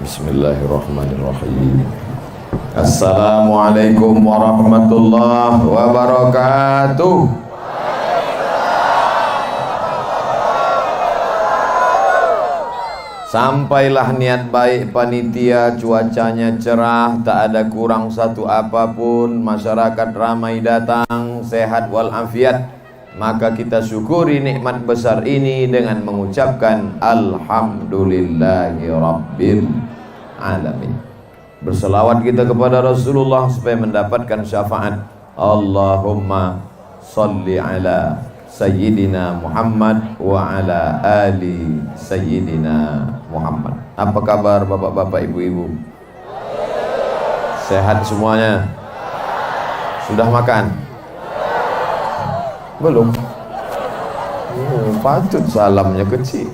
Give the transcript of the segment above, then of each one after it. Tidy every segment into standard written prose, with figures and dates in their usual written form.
Bismillahirrahmanirrahim. Assalamualaikum warahmatullahi wabarakatuh. Sampailah niat baik panitia, cuacanya cerah, tak ada kurang satu apapun, masyarakat ramai datang, sehat walafiat. Maka kita syukuri nikmat besar ini dengan mengucapkan Alhamdulillahi Rabbil Alamin. Berselawat kita kepada Rasulullah supaya mendapatkan syafaat. Allahumma salli ala Sayyidina Muhammad wa ala ali Sayyidina Muhammad. Apa kabar bapak-bapak, ibu-ibu? Sehat semuanya? Sudah makan? Belum? Patut salamnya kecil.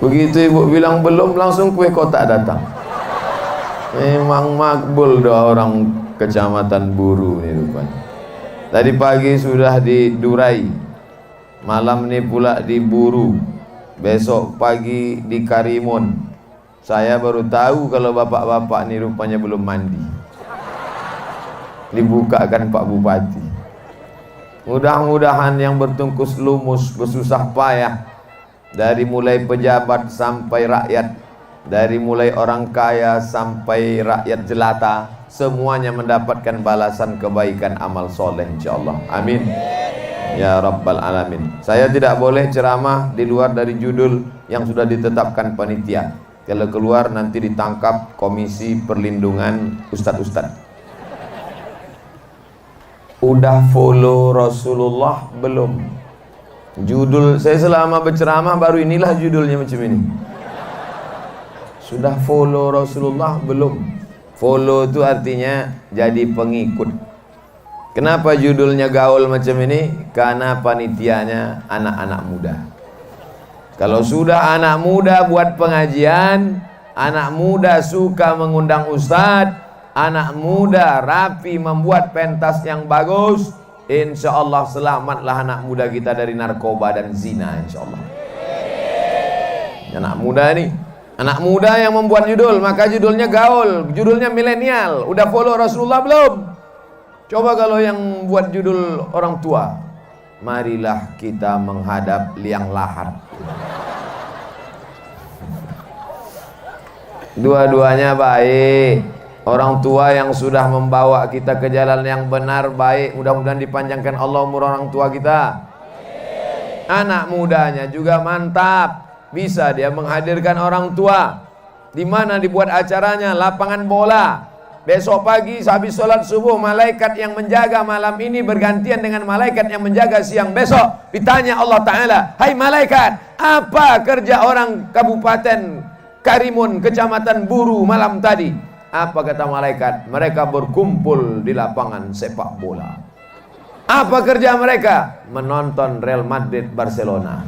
Begitu ibu bilang belum, langsung kue kotak datang. Memang makbul doa orang Kecamatan Buru ini rupanya. Tadi pagi sudah di Durai, malam ini pula di Buru, besok pagi di Karimun. Saya baru tahu kalau bapak-bapak ini rupanya belum mandi. Dibukakan Pak Bupati. Mudah-mudahan yang bertungkus lumus, bersusah payah, dari mulai pejabat sampai rakyat, dari mulai orang kaya sampai rakyat jelata, semuanya mendapatkan balasan kebaikan amal soleh insyaallah. Amin ya rabbal alamin. Saya tidak boleh ceramah di luar dari judul yang sudah ditetapkan panitia. Kalau keluar nanti ditangkap Komisi Perlindungan Ustadz-Ustadz. Udah follow Rasulullah belum? Judul saya selama berceramah baru inilah judulnya macam ini. Sudah follow Rasulullah belum? Follow itu artinya jadi pengikut. Kenapa judulnya gaul macam ini? Karena panitianya anak-anak muda. Kalau sudah anak muda buat pengajian, anak muda suka mengundang ustadz, anak muda rapi membuat pentas yang bagus, insya Allah selamatlah anak muda kita dari narkoba dan zina insya Allah. Anak muda nih, anak muda yang membuat judul, maka judulnya gaul, judulnya milenial. Udah follow Rasulullah belum? Coba kalau yang buat judul orang tua, marilah kita menghadap liang lahat. Dua-duanya baik. Orang tua yang sudah membawa kita ke jalan yang benar baik, mudah-mudahan dipanjangkan Allah umur orang tua kita. Anak mudanya juga mantap, bisa dia menghadirkan orang tua. Di mana dibuat acaranya? Lapangan bola. Besok pagi habis sholat subuh, malaikat yang menjaga malam ini bergantian dengan malaikat yang menjaga siang besok. Ditanya Allah Ta'ala, hai malaikat, apa kerja orang Kabupaten Karimun, Kecamatan Buru malam tadi? Apa kata malaikat? Mereka berkumpul di lapangan sepak bola. Apa kerja mereka? Menonton Real Madrid Barcelona.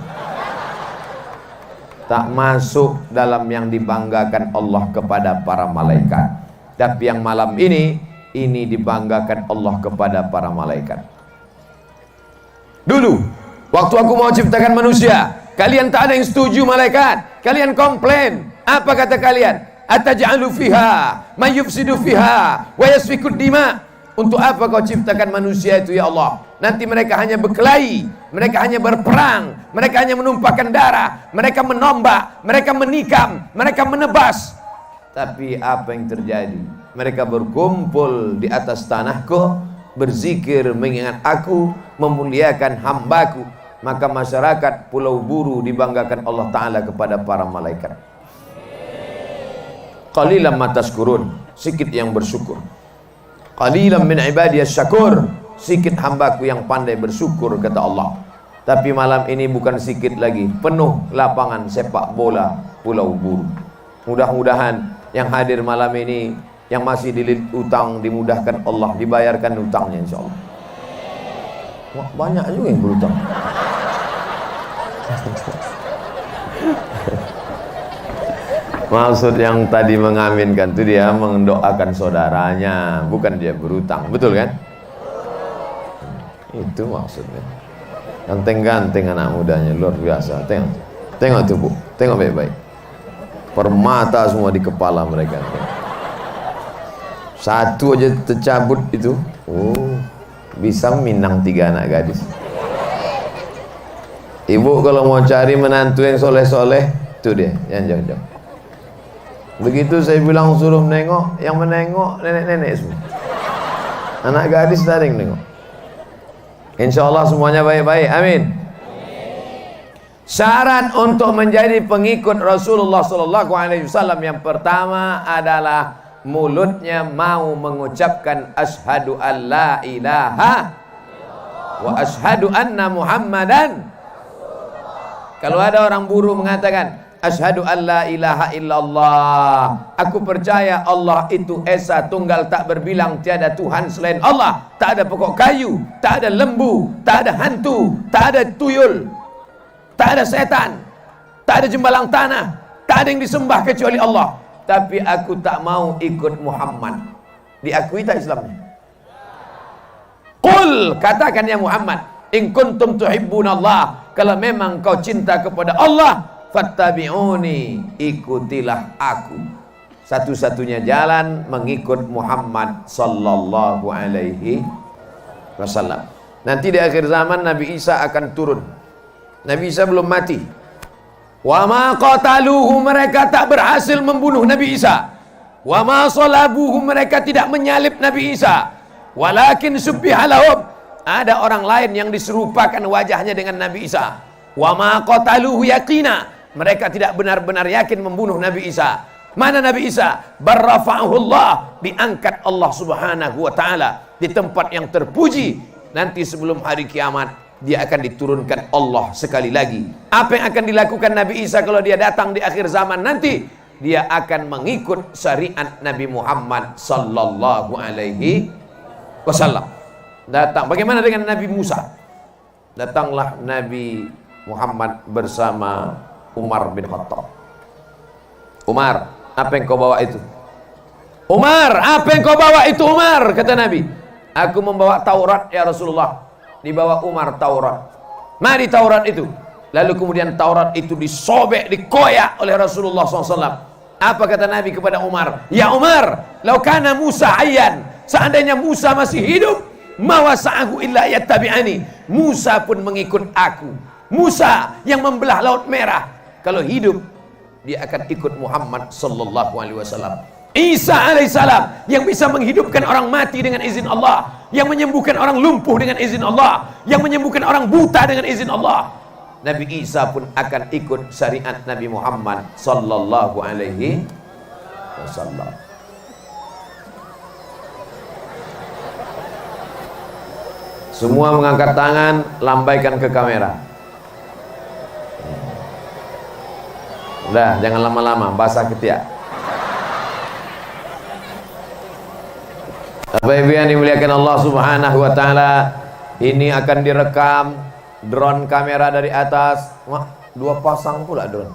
Tak masuk dalam yang dibanggakan Allah kepada para malaikat. Tapi yang malam ini dibanggakan Allah kepada para malaikat. Dulu waktu aku mau ciptakan manusia, kalian tak ada yang setuju malaikat. Kalian komplain. Apa kata kalian? Ataj'alu fiha may yufsidu fiha wa yasfikud dima. Untuk apa kau ciptakan manusia itu ya Allah? Nanti mereka hanya berkelahi, mereka hanya berperang, mereka hanya menumpahkan darah, mereka menombak, mereka menikam, mereka menebas. Tapi apa yang terjadi? Mereka berkumpul di atas tanahku, berzikir mengingat aku, memuliakan hambaku. Maka masyarakat Pulau Buru dibanggakan Allah Ta'ala kepada para malaikat. Qalilan ma tashkurun, sikit yang bersyukur. Qalilan min ibadiyas syakur, sikit hambaku yang pandai bersyukur kata Allah. Tapi malam ini bukan sikit lagi, penuh lapangan sepak bola Pulau Buru. Mudah-mudahan yang hadir malam ini, yang masih dililit utang, dimudahkan Allah, dibayarkan utangnya insyaallah. Wah, banyak juga yang berutang. Maksud yang tadi mengaminkan itu dia mendoakan saudaranya, bukan dia berutang, betul kan? Itu maksudnya. Ganteng-ganteng anak mudanya, luar biasa. Tengok tuh Bu, tengok baik-baik. permata semua di kepala mereka. Satu aja tercabut itu, bisa minang 3 anak gadis. Ibu kalau mau cari menantu yang soleh-soleh, itu dia yang jauh-jauh. Begitu saya bilang suruh menengok, yang menengok nenek-nenek semua. Anak gadis tak ada yang menengok. Insya Allah semuanya baik-baik, amin. Syarat untuk menjadi pengikut Rasulullah SAW yang pertama adalah mulutnya mau mengucapkan asyhadu an la ilaha wa asyhadu anna Muhammadan. Kalau ada orang buruh mengatakan asyhadu an la ilaha illallah, aku percaya Allah itu esa tunggal tak berbilang, tiada Tuhan selain Allah, tak ada pokok kayu, tak ada lembu, tak ada hantu, tak ada tuyul, tak ada setan, tak ada jembalang tanah, tak ada yang disembah kecuali Allah, tapi aku tak mau ikut Muhammad. Diakui tak Islamnya? Qul, katakan ya Muhammad, in kuntum tuhibbunallah, kalau memang kau cinta kepada Allah, fattabi'uni, ikutilah aku. Satu-satunya jalan mengikut Muhammad sallallahu alaihi wasallam. Nanti di akhir zaman Nabi Isa akan turun. Nabi Isa belum mati. Wa ma qataluhu, mereka tak berhasil membunuh Nabi Isa. Wa ma salabuhu, mereka tidak menyalib Nabi Isa. Walakin subbiha lahum, ada orang lain yang diserupakan wajahnya dengan Nabi Isa. Wa ma qataluhu yaqina, mereka tidak benar-benar yakin membunuh Nabi Isa. Mana Nabi Isa? Barrafa'ahullah, diangkat Allah Subhanahu wa taala di tempat yang terpuji. Nanti sebelum hari kiamat dia akan diturunkan Allah sekali lagi. Apa yang akan dilakukan Nabi Isa kalau dia datang di akhir zaman nanti? Dia akan mengikut syariat Nabi Muhammad sallallahu alaihi wasallam. Datang. Bagaimana dengan Nabi Musa? Datanglah Nabi Muhammad bersama Umar bin Khattab. Umar, apa yang kau bawa itu? Umar, apa yang kau bawa itu Umar? Kata Nabi, aku membawa Taurat ya Rasulullah. Dibawa Umar Taurat. Mari Taurat itu. Lalu kemudian Taurat itu disobek, dikoyak oleh Rasulullah SAW. Apa kata Nabi kepada Umar? Ya Umar, laukana Musa hayyan, seandainya Musa masih hidup, mawasa'ahu illa yattabi'ani, Musa pun mengikut aku. Musa yang membelah Laut Merah, kalau hidup dia akan ikut Muhammad sallallahu alaihi wasallam. Isa alaihissalam yang bisa menghidupkan orang mati dengan izin Allah, yang menyembuhkan orang lumpuh dengan izin Allah, yang menyembuhkan orang buta dengan izin Allah. Nabi Isa pun akan ikut syariat Nabi Muhammad sallallahu alaihi wasallam. Semua mengangkat tangan, lambaikan ke kamera. Udah, jangan lama-lama, basah ketiak. Bapak Ibu yang dimuliakan Allah Subhanahu wa taala, ini akan direkam drone kamera dari atas. Wah, 2 pasang pula drone.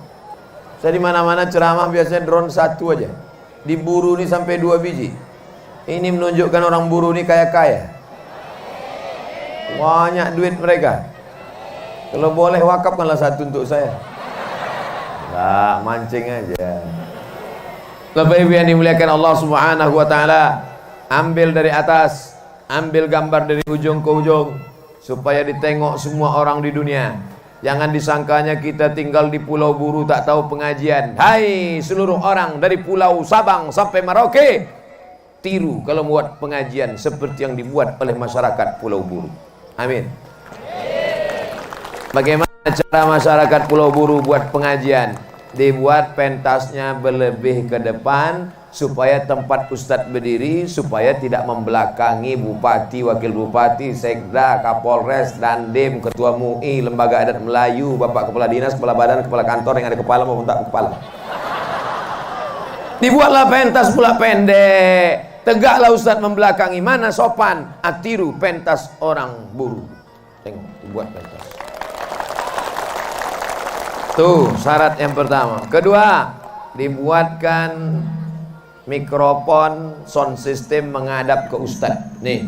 Saya di mana-mana ceramah biasanya drone 1 aja. Diburu nih sampai 2 biji. Ini menunjukkan orang buru nih kaya-kaya. Banyak duit mereka. Kalau boleh wakafkanlah 1 untuk saya. Enggak, mancing aja. Bapak Ibu yang dimuliakan Allah Subhanahu wa taala, ambil dari atas, ambil gambar dari ujung ke ujung supaya ditengok semua orang di dunia. Jangan disangkanya kita tinggal di Pulau Buru tak tahu pengajian. Hai seluruh orang dari Pulau Sabang sampai Merauke, tiru kalau buat pengajian seperti yang dibuat oleh masyarakat Pulau Buru. Amin. Bagaimana cara masyarakat Pulau Buru buat pengajian? Dibuat pentasnya berlebih ke depan supaya tempat ustadz berdiri, supaya tidak membelakangi bupati, wakil bupati, sekda, kapolres, dandim, ketua MUI, lembaga adat Melayu, bapak kepala dinas, kepala badan, kepala kantor yang ada kepala maupun tak kepala. Dibuatlah pentas pula pendek. Tegaklah ustadz membelakangi, mana sopan? Atiru pentas orang buruh. Tengok, dibuat pentas. Tuh syarat yang pertama. Kedua, dibuatkan mikrofon sound system menghadap ke ustadz. Nih,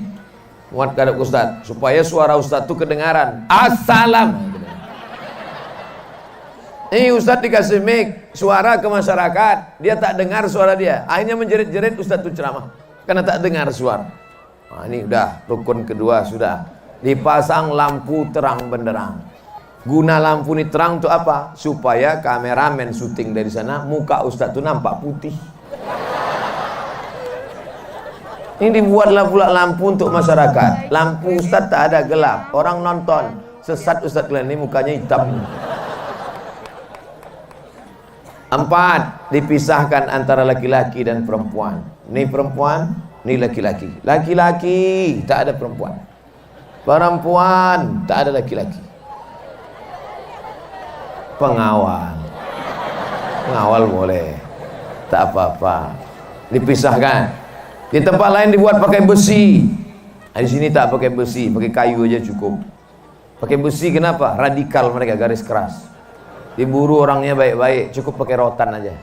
menghadap ke ustadz supaya suara ustadz itu kedengaran. Assalam. Ini Ustadz dikasih mic, suara ke masyarakat, dia tak dengar suara dia. Akhirnya menjerit-jerit Ustadz itu ceramah karena tak dengar suara. Nah, ini udah rukun kedua sudah. Dipasang lampu terang benderang. Guna lampu ini terang untuk apa? Supaya kameramen syuting dari sana, muka Ustadz itu nampak putih. Ini dibuatlah pula lampu untuk masyarakat. Lampu Ustadz tak ada gelap. Orang nonton sesat Ustadz kalian ini mukanya hitam. 4. Dipisahkan antara laki-laki dan perempuan. Ini perempuan, ini laki-laki. Laki-laki tak ada perempuan. Perempuan tak ada laki-laki. Pengawal. Pengawal boleh. Tak apa-apa. Dipisahkan. Di tempat lain dibuat pakai besi. Di sini tak pakai besi, pakai kayu aja cukup. Pakai besi kenapa? Radikal mereka, garis keras. Diburu orangnya baik-baik, cukup pakai rotan aja.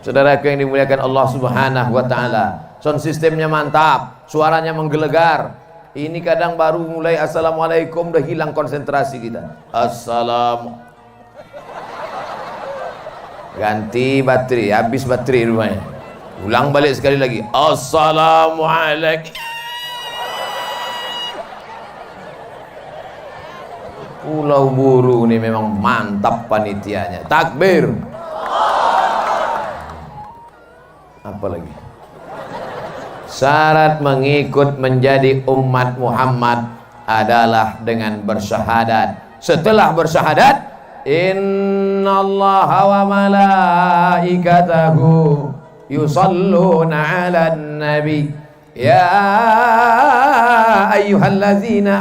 Saudaraku yang dimuliakan Allah Subhanahu wa taala. Sound sistemnya mantap, suaranya menggelegar. Ini kadang baru mulai assalamualaikum udah hilang konsentrasi kita. Ganti baterai, habis baterai rumahnya. Ulang balik sekali lagi. Assalamualaikum. Pulau Buru ini memang mantap panitianya. Takbir. Apa lagi? Syarat mengikut menjadi umat Muhammad adalah dengan bersyahadat. Setelah bersyahadat, innallaha wa malaikatahu yusalluna 'alan nabi ya ayyuhallazina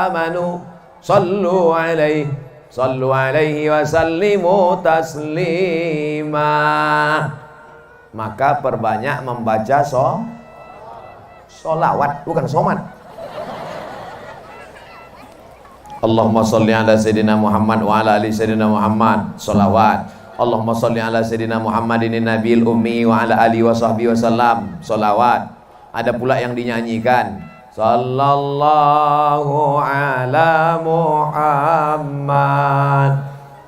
amanu sallu alaihi wa sallimu taslima. Maka perbanyak membaca solawat, bukan somat. Allahumma salli ala sayyidina Muhammad wa ala ali sayyidina Muhammad. Solawat. Allahumma salli ala sayyidina Muhammadin nabiyil ummi wa ala alihi wa sahbihi wasallam. Solawat. Ada pula yang dinyanyikan. Sallallahu ala Muhammad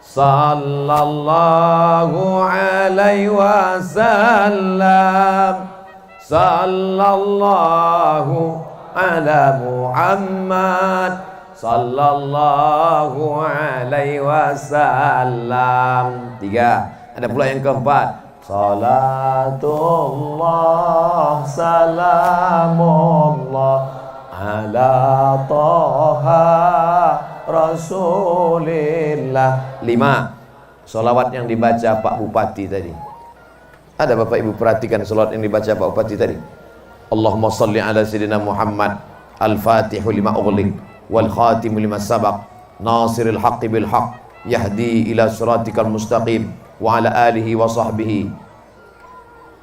sallallahu alaihi wasallam. Sallallahu ala Muhammad sallallahu alaihi wasallam. 3. Ada pula yang keempat. Salatullah salamullah ala toha rasulillah. 5. Salawat yang dibaca Pak Bupati tadi. Ada Bapak Ibu perhatikan salawat yang dibaca Pak Bupati tadi. Allahumma salli ala sayyidina Muhammad al-fatihu lima ughliq wal khatimu lima sabaq nasiril haqqi bil haqq yahdi ila siratikal mustaqim wa ala alihi wa sahbihi.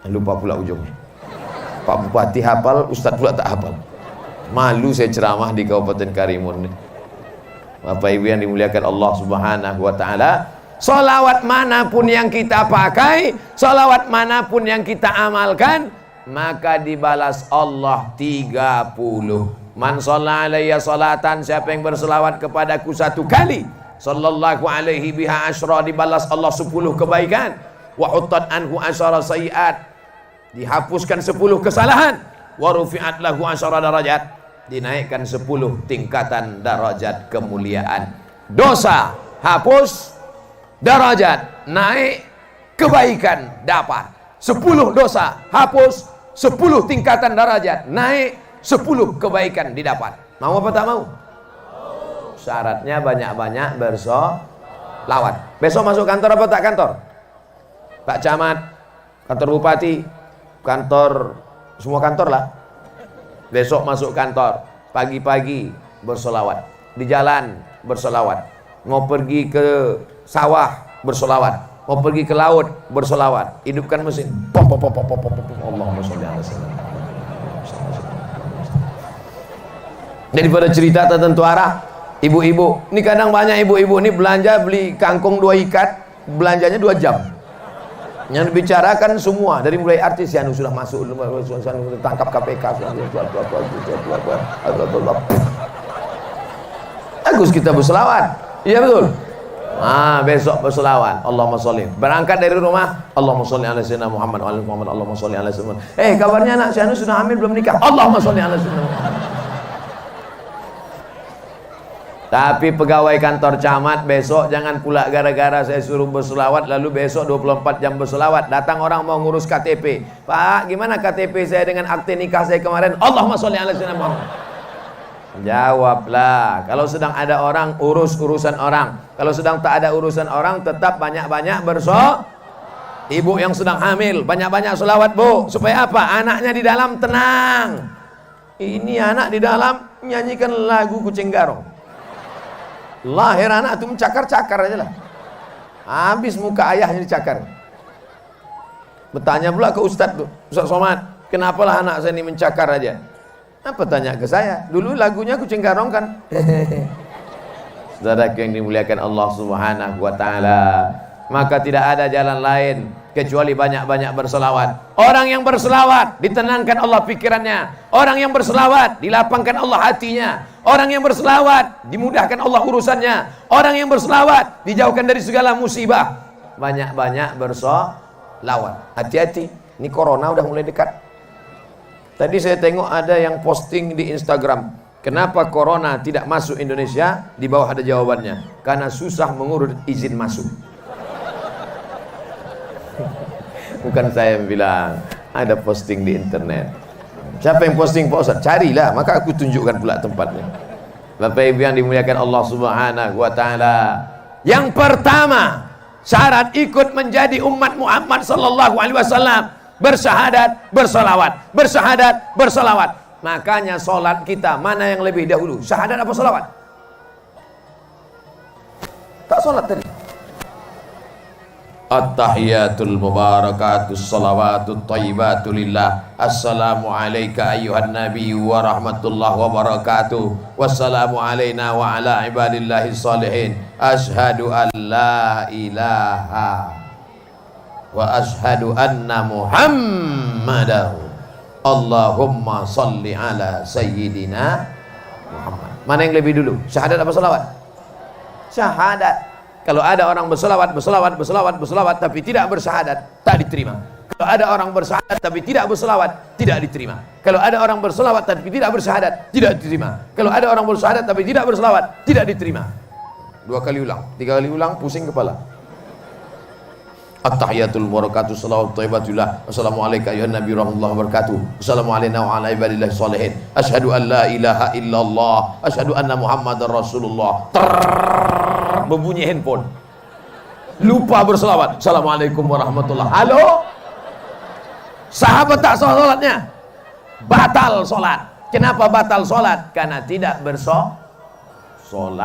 Lupa pula ujungnya. Pak Bupati hafal, Ustadz pula tak hafal. Malu saya ceramah di Kabupaten Karimun. Bapak Ibu yang dimuliakan Allah Subhanahu wa taala, salawat manapun yang kita pakai, salawat manapun yang kita amalkan, maka dibalas Allah 30. Man shalla alayya salatan, siapa yang berselawat kepadaku 1 kali, sallallahu alaihi biha asyra, dibalas Allah 10 kebaikan. Wa huttat anhu asyara sayiat, dihapuskan 10 kesalahan. Wa rufi'at lahu asyara darajat, dinaikkan 10 tingkatan darajat kemuliaan. Dosa hapus, darajat naik, kebaikan dapat. 10 dosa hapus, 10 tingkatan darajat naik, 10 kebaikan didapat. Mau apa tak mau? Syaratnya banyak-banyak bersolawat. Besok masuk kantor apa tak kantor? Pak Camat, kantor Bupati, kantor, semua kantor lah. Besok masuk kantor, pagi-pagi bersolawat, di jalan bersolawat, mau pergi ke sawah bersolawat, mau pergi ke laut bersolawat, hidupkan mesin, pom pom pom pom pom pom pom, Allahumma sholli ala sayyidina. Daripada cerita tertentu arah, ibu-ibu, ini kadang banyak ibu-ibu ini belanja, beli kangkung 2 ikat, belanjanya 2 jam. Yang dibicarakan semua, dari mulai artis yang sudah masuk, tangkap KPK, bagus kita berselawat, iya betul. Besok berselawat. Allahumma sholli. Berangkat dari rumah, Allahumma sholli ala sayyidina Muhammad wa ala Muhammad. Allahumma sholli ala sayyidina Muhammad. Kabarnya anak si Anu sudah hamil belum nikah. Allahumma sholli ala sayyidina Muhammad. Tapi pegawai kantor camat besok jangan pula gara-gara saya suruh berselawat lalu besok 24 jam berselawat. Datang orang mau ngurus KTP. Pak, gimana KTP saya dengan akte nikah saya kemarin? Allahumma sholli ala sayyidina Muhammad. Jawablah. Kalau sedang ada orang, urus urusan orang. Kalau sedang tak ada urusan orang, tetap banyak-banyak Ibu yang sedang hamil, banyak-banyak selawat, Bu. Supaya apa? Anaknya di dalam tenang. Ini anak di dalam nyanyikan lagu Kucing Garong. Lahir anak itu mencakar-cakar aja lah. Habis muka ayahnya dicakar. Bertanya pula ke Ustadz tuh, Ustadz Somad, kenapalah anak saya ini mencakar aja? Apa tanya ke saya? Dulu lagunya Kucing Garong kan. Saudara yang dimuliakan Allah Subhanahu wa taala, maka tidak ada jalan lain kecuali banyak-banyak berselawat. Orang yang berselawat ditenangkan Allah pikirannya. Orang yang berselawat dilapangkan Allah hatinya. Orang yang berselawat dimudahkan Allah urusannya. Orang yang berselawat dijauhkan dari segala musibah. Banyak-banyak berselawat. Hati-hati, ini corona udah mulai dekat. Tadi saya tengok ada yang posting di Instagram, kenapa corona tidak masuk Indonesia? Di bawah ada jawabannya, karena susah mengurus izin masuk. Bukan saya yang bilang, ada posting di internet. Siapa yang posting Pak Ustaz? Carilah, maka aku tunjukkan pula tempatnya. Bapak Ibu yang dimuliakan Allah Subhanahu wa taala. Yang pertama, syarat ikut menjadi umat Muhammad sallallahu alaihi wasallam, bersyahadat, bersolawat, bersyahadat, bersolawat. Makanya solat kita mana yang lebih dahulu, syahadat apa solawat? Tak solat tadi. At-tahiyatul mubarakatus salawatut thayyibatu lillah. Assalamu alayka ayyuhan nabiy wa rahmatullahi wa barakatuh. Wassalamu alayna wa ala ibadillahi salihin. Ashhadu an la ilaha wa ashhadu anna Muhammadan. Allahumma salli ala sayyidina Muhammad. Mana yang lebih dulu? Syahadat apa salawat? Syahadat. Kalau ada orang berselawat tapi tidak bersyahadat, tak diterima. Kalau ada orang bersyahadat tapi tidak berselawat, tidak diterima. Kalau ada orang berselawat tapi tidak bersyahadat, tidak diterima. Kalau ada orang bersyahadat tapi tidak berselawat, tidak diterima. 2 kali ulang, 3 kali ulang, pusing kepala. At-tahiyatul mubarakatuh salawat thayyibatullah. Assalamualaikum ayuhan nabi rahmatullahi wabarakatuh. Assalamualaikum wa ala ibadillahi salihin. Asyhadu an la ilaha illallah, asyhadu anna muhammadar rasulullah. Berbunyi handphone. Lupa berselawat. Assalamualaikum warahmatullahi. Halo? Sahabat tak salatnya? Batal salat. Kenapa batal salat? Karena tidak bersolawat.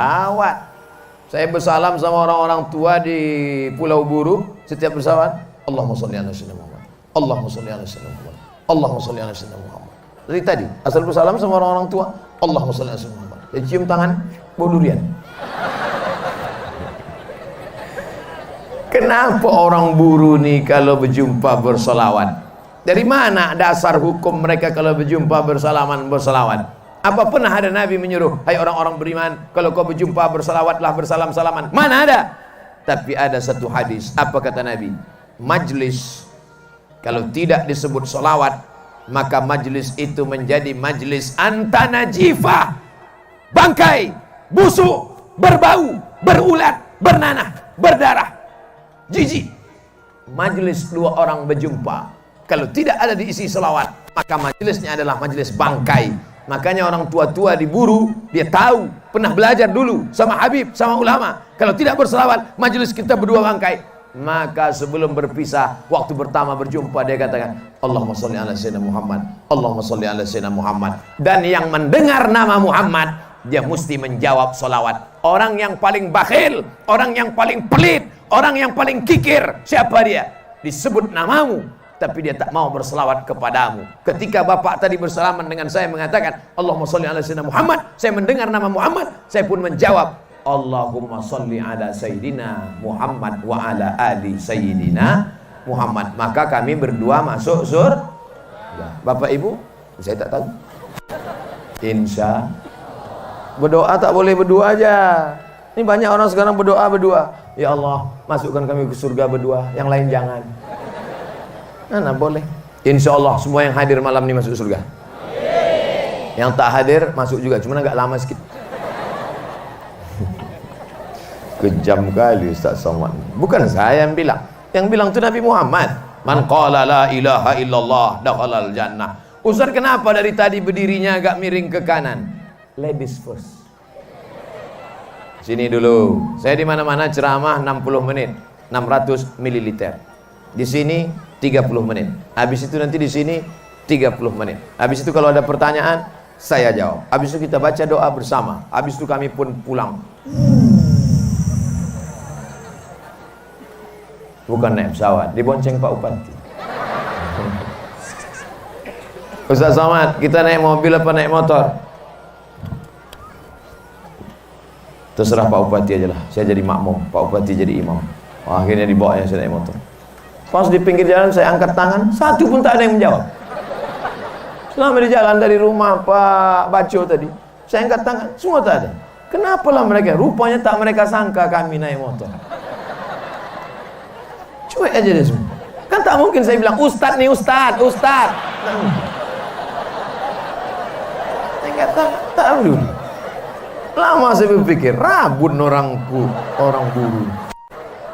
Saya bersalam sama orang-orang tua di Pulau Buru. Setiap bersalawat, Allahumma sholli ala sayyidina Muhammad. Allahumma sholli ala sayyidina Muhammad. Allahumma sholli ala sayyidina Muhammad. Dari tadi asal bersalam sama orang-orang tua, Allahumma sholli ala sayyidina Muhammad. Dia cium tangan, bau durian. Kenapa orang Buru nih kalau berjumpa bersolawat? Dari mana dasar hukum mereka kalau berjumpa bersolawat? Apa pernah ada Nabi menyuruh, hai orang-orang beriman, kalau kau berjumpa bersolawatlah, bersalam-salaman? Mana ada? Tapi ada satu hadis, apa kata Nabi? Majlis kalau tidak disebut solawat, maka majlis itu menjadi majlis antanajifah, bangkai, busuk, berbau, berulat, bernanah, berdarah, jijik. Majlis 2 orang berjumpa, kalau tidak ada diisi selawat, maka majlisnya adalah majlis bangkai. Makanya orang tua-tua di Buru, dia tahu, pernah belajar dulu sama Habib, sama ulama. Kalau tidak berselawat, majlis kita berdua bangkai. Maka sebelum berpisah, waktu pertama berjumpa, dia katakan, Allahumma sholli ala sayyidina Muhammad, Allahumma sholli ala sayyidina Muhammad. Dan yang mendengar nama Muhammad, dia mesti menjawab solawat. Orang yang paling bakhil, orang yang paling pelit, orang yang paling kikir, siapa dia? Disebut namamu, tapi dia tak mau berselawat kepadamu. Ketika bapak tadi bersalaman dengan saya mengatakan Allahumma sholli ala sayyidina Muhammad, saya mendengar nama Muhammad, saya pun menjawab Allahumma sholli ala sayyidina Muhammad wa ala ali sayyidina Muhammad. Maka kami berdua masuk surga. Bapak Ibu, saya tak tahu. Insya berdoa tak boleh berdua aja. Ini banyak orang sekarang berdoa berdua. Ya Allah, masukkan kami ke surga berdua, yang lain jangan. Nah, boleh. Insya Allah semua yang hadir malam ini masuk surga. Yang tak hadir masuk juga, cuma agak lama sedikit. Kejam kali Ustaz Somad. Bukan saya yang bilang. Yang bilang itu Nabi Muhammad. Man qala la ilaha illallah dakhalal jannah. Ustaz kenapa dari tadi berdirinya agak miring ke kanan? Ladies first. Sini dulu. Saya di mana-mana ceramah 60 menit, 600 ml. Di sini 30 menit. Habis itu nanti di sini 30 menit. Habis itu kalau ada pertanyaan, saya jawab. Habis itu kita baca doa bersama. Habis itu kami pun pulang. Bukan naik pesawat, dibonceng Pak Upati. Ustaz Somad, kita naik mobil apa naik motor? Terserah Pak Upati aja lah. Saya jadi makmum, Pak Upati jadi imam. Akhirnya dibawanya saya naik motor. Pas di pinggir jalan saya angkat tangan, satu pun tak ada yang menjawab. Selama di jalan dari rumah Pak Baco tadi, saya angkat tangan, semua tak ada. Kenapalah mereka? Rupanya tak mereka sangka kami naik motor. Cuek aja deh semua. Kan tak mungkin saya bilang, Ustadz nih Ustadz. Saya kata, tak dulu. Lama saya berpikir, rabun orang buru.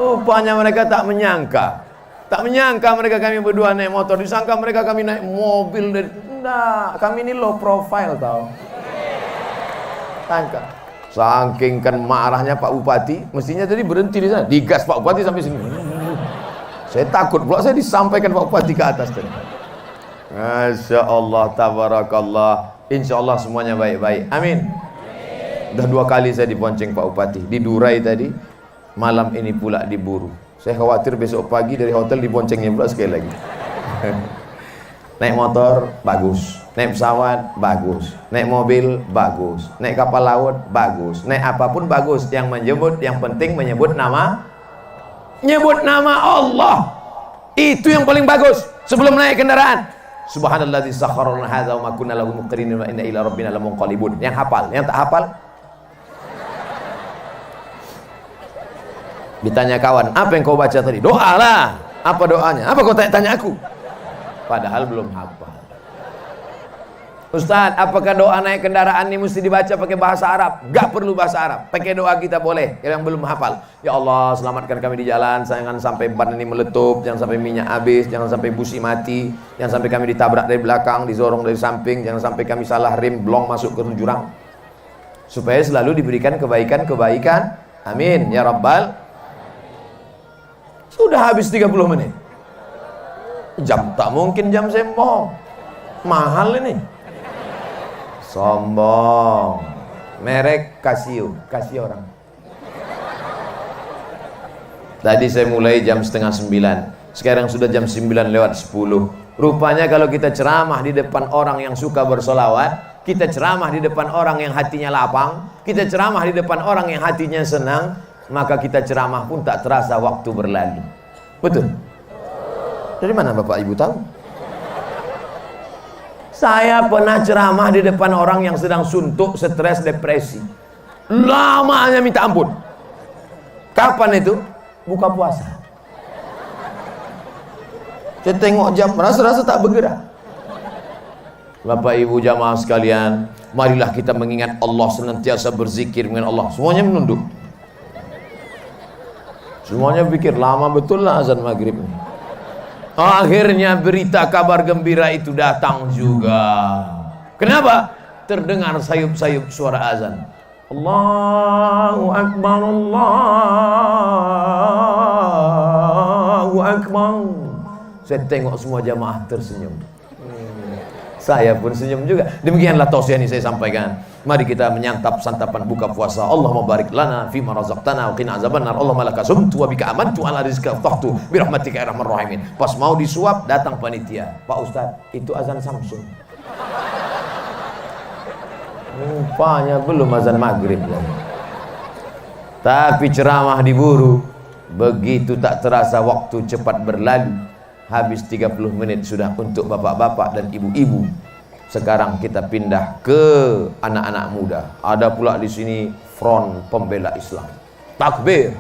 Rupanya mereka tak menyangka. Tak menyangka mereka kami berdua naik motor. Disangka mereka kami naik mobil. Enggak, kami ini low profile tau. Sangka. Saking kan marahnya Pak Bupati, mestinya tadi berhenti di sana. Digas Pak Bupati sampai sini. Saya takut pula saya disampaikan Pak Bupati ke atas tadi. Masya Allah, tabarakallah. Insya Allah semuanya baik-baik. Amin. Udah 2 kali saya dibonceng Pak Bupati. Di Durai tadi, malam ini pula diburu. Saya khawatir besok pagi dari hotel diboncengnya pula sekali lagi. Naik motor, bagus. Naik pesawat, bagus. Naik mobil, bagus. Naik kapal laut, bagus. Naik apapun bagus. Yang penting menyebut nama Allah. Itu yang paling bagus sebelum naik kendaraan. Subhanalladzi sakhkhara lana hadza wa ma kunna lahu muqrinin wa inna ila rabbina lamunqalibun. Yang hafal, yang tak hafal ditanya kawan, apa yang kau baca tadi? Doa lah. Apa doanya? Apa kau tanya aku? Padahal belum hafal. Ustaz, apakah doa naik kendaraan ini mesti dibaca pakai bahasa Arab? Gak perlu bahasa Arab, pakai doa kita boleh. Yang belum hafal, ya Allah selamatkan kami di jalan, jangan sampai ban ini meletup, jangan sampai minyak habis, jangan sampai busi mati, jangan sampai kami ditabrak dari belakang, dizorong dari samping, jangan sampai kami salah rem, blong masuk ke jurang. Supaya selalu diberikan kebaikan. Amin ya Rabbal. Sudah habis 30 menit. Jam tak mungkin jam saya bohong. Mahal ini. Sombong. Merek Casio orang. Tadi saya mulai jam 8:30. Sekarang sudah jam 9:10. Rupanya kalau kita ceramah di depan orang yang suka bersolawat, kita ceramah di depan orang yang hatinya lapang, kita ceramah di depan orang yang hatinya senang, maka kita ceramah pun tak terasa waktu berlalu. Betul? Dari mana Bapak Ibu tahu? Saya pernah ceramah di depan orang yang sedang suntuk, stres, depresi. Lamanya minta ampun. Kapan itu? Buka puasa. Saya tengok jam, rasa-rasa tak bergerak. Bapak Ibu jamaah sekalian, marilah kita mengingat Allah, senantiasa berzikir dengan Allah. Semuanya menunduk. Semuanya pikir lama betul lah azan maghrib ini. Akhirnya berita kabar gembira itu datang juga. Kenapa? Terdengar sayup-sayup suara azan. Allahu Akbar, Allahu Akbar. Saya tengok semua jamaah tersenyum. Saya pun senyum juga. Demikianlah tausiah ini saya sampaikan. Mari kita menyantap santapan buka puasa. Allahumma barik lana fima razaqtana wa qina azabannar. Allahumma laka sumtu wa bika amantu ala rizqika aftahtu bi rahmatika ya arhamar rahimin. Pas mau disuap datang panitia. Pak Ustaz, itu azan Samsung. Rupanya belum azan maghrib lagi. Tapi ceramah diburu. Begitu tak terasa waktu cepat berlalu. Habis 30 menit sudah untuk bapak-bapak dan ibu-ibu. Sekarang kita pindah ke anak-anak muda. Ada pula di sini Front Pembela Islam. Takbir.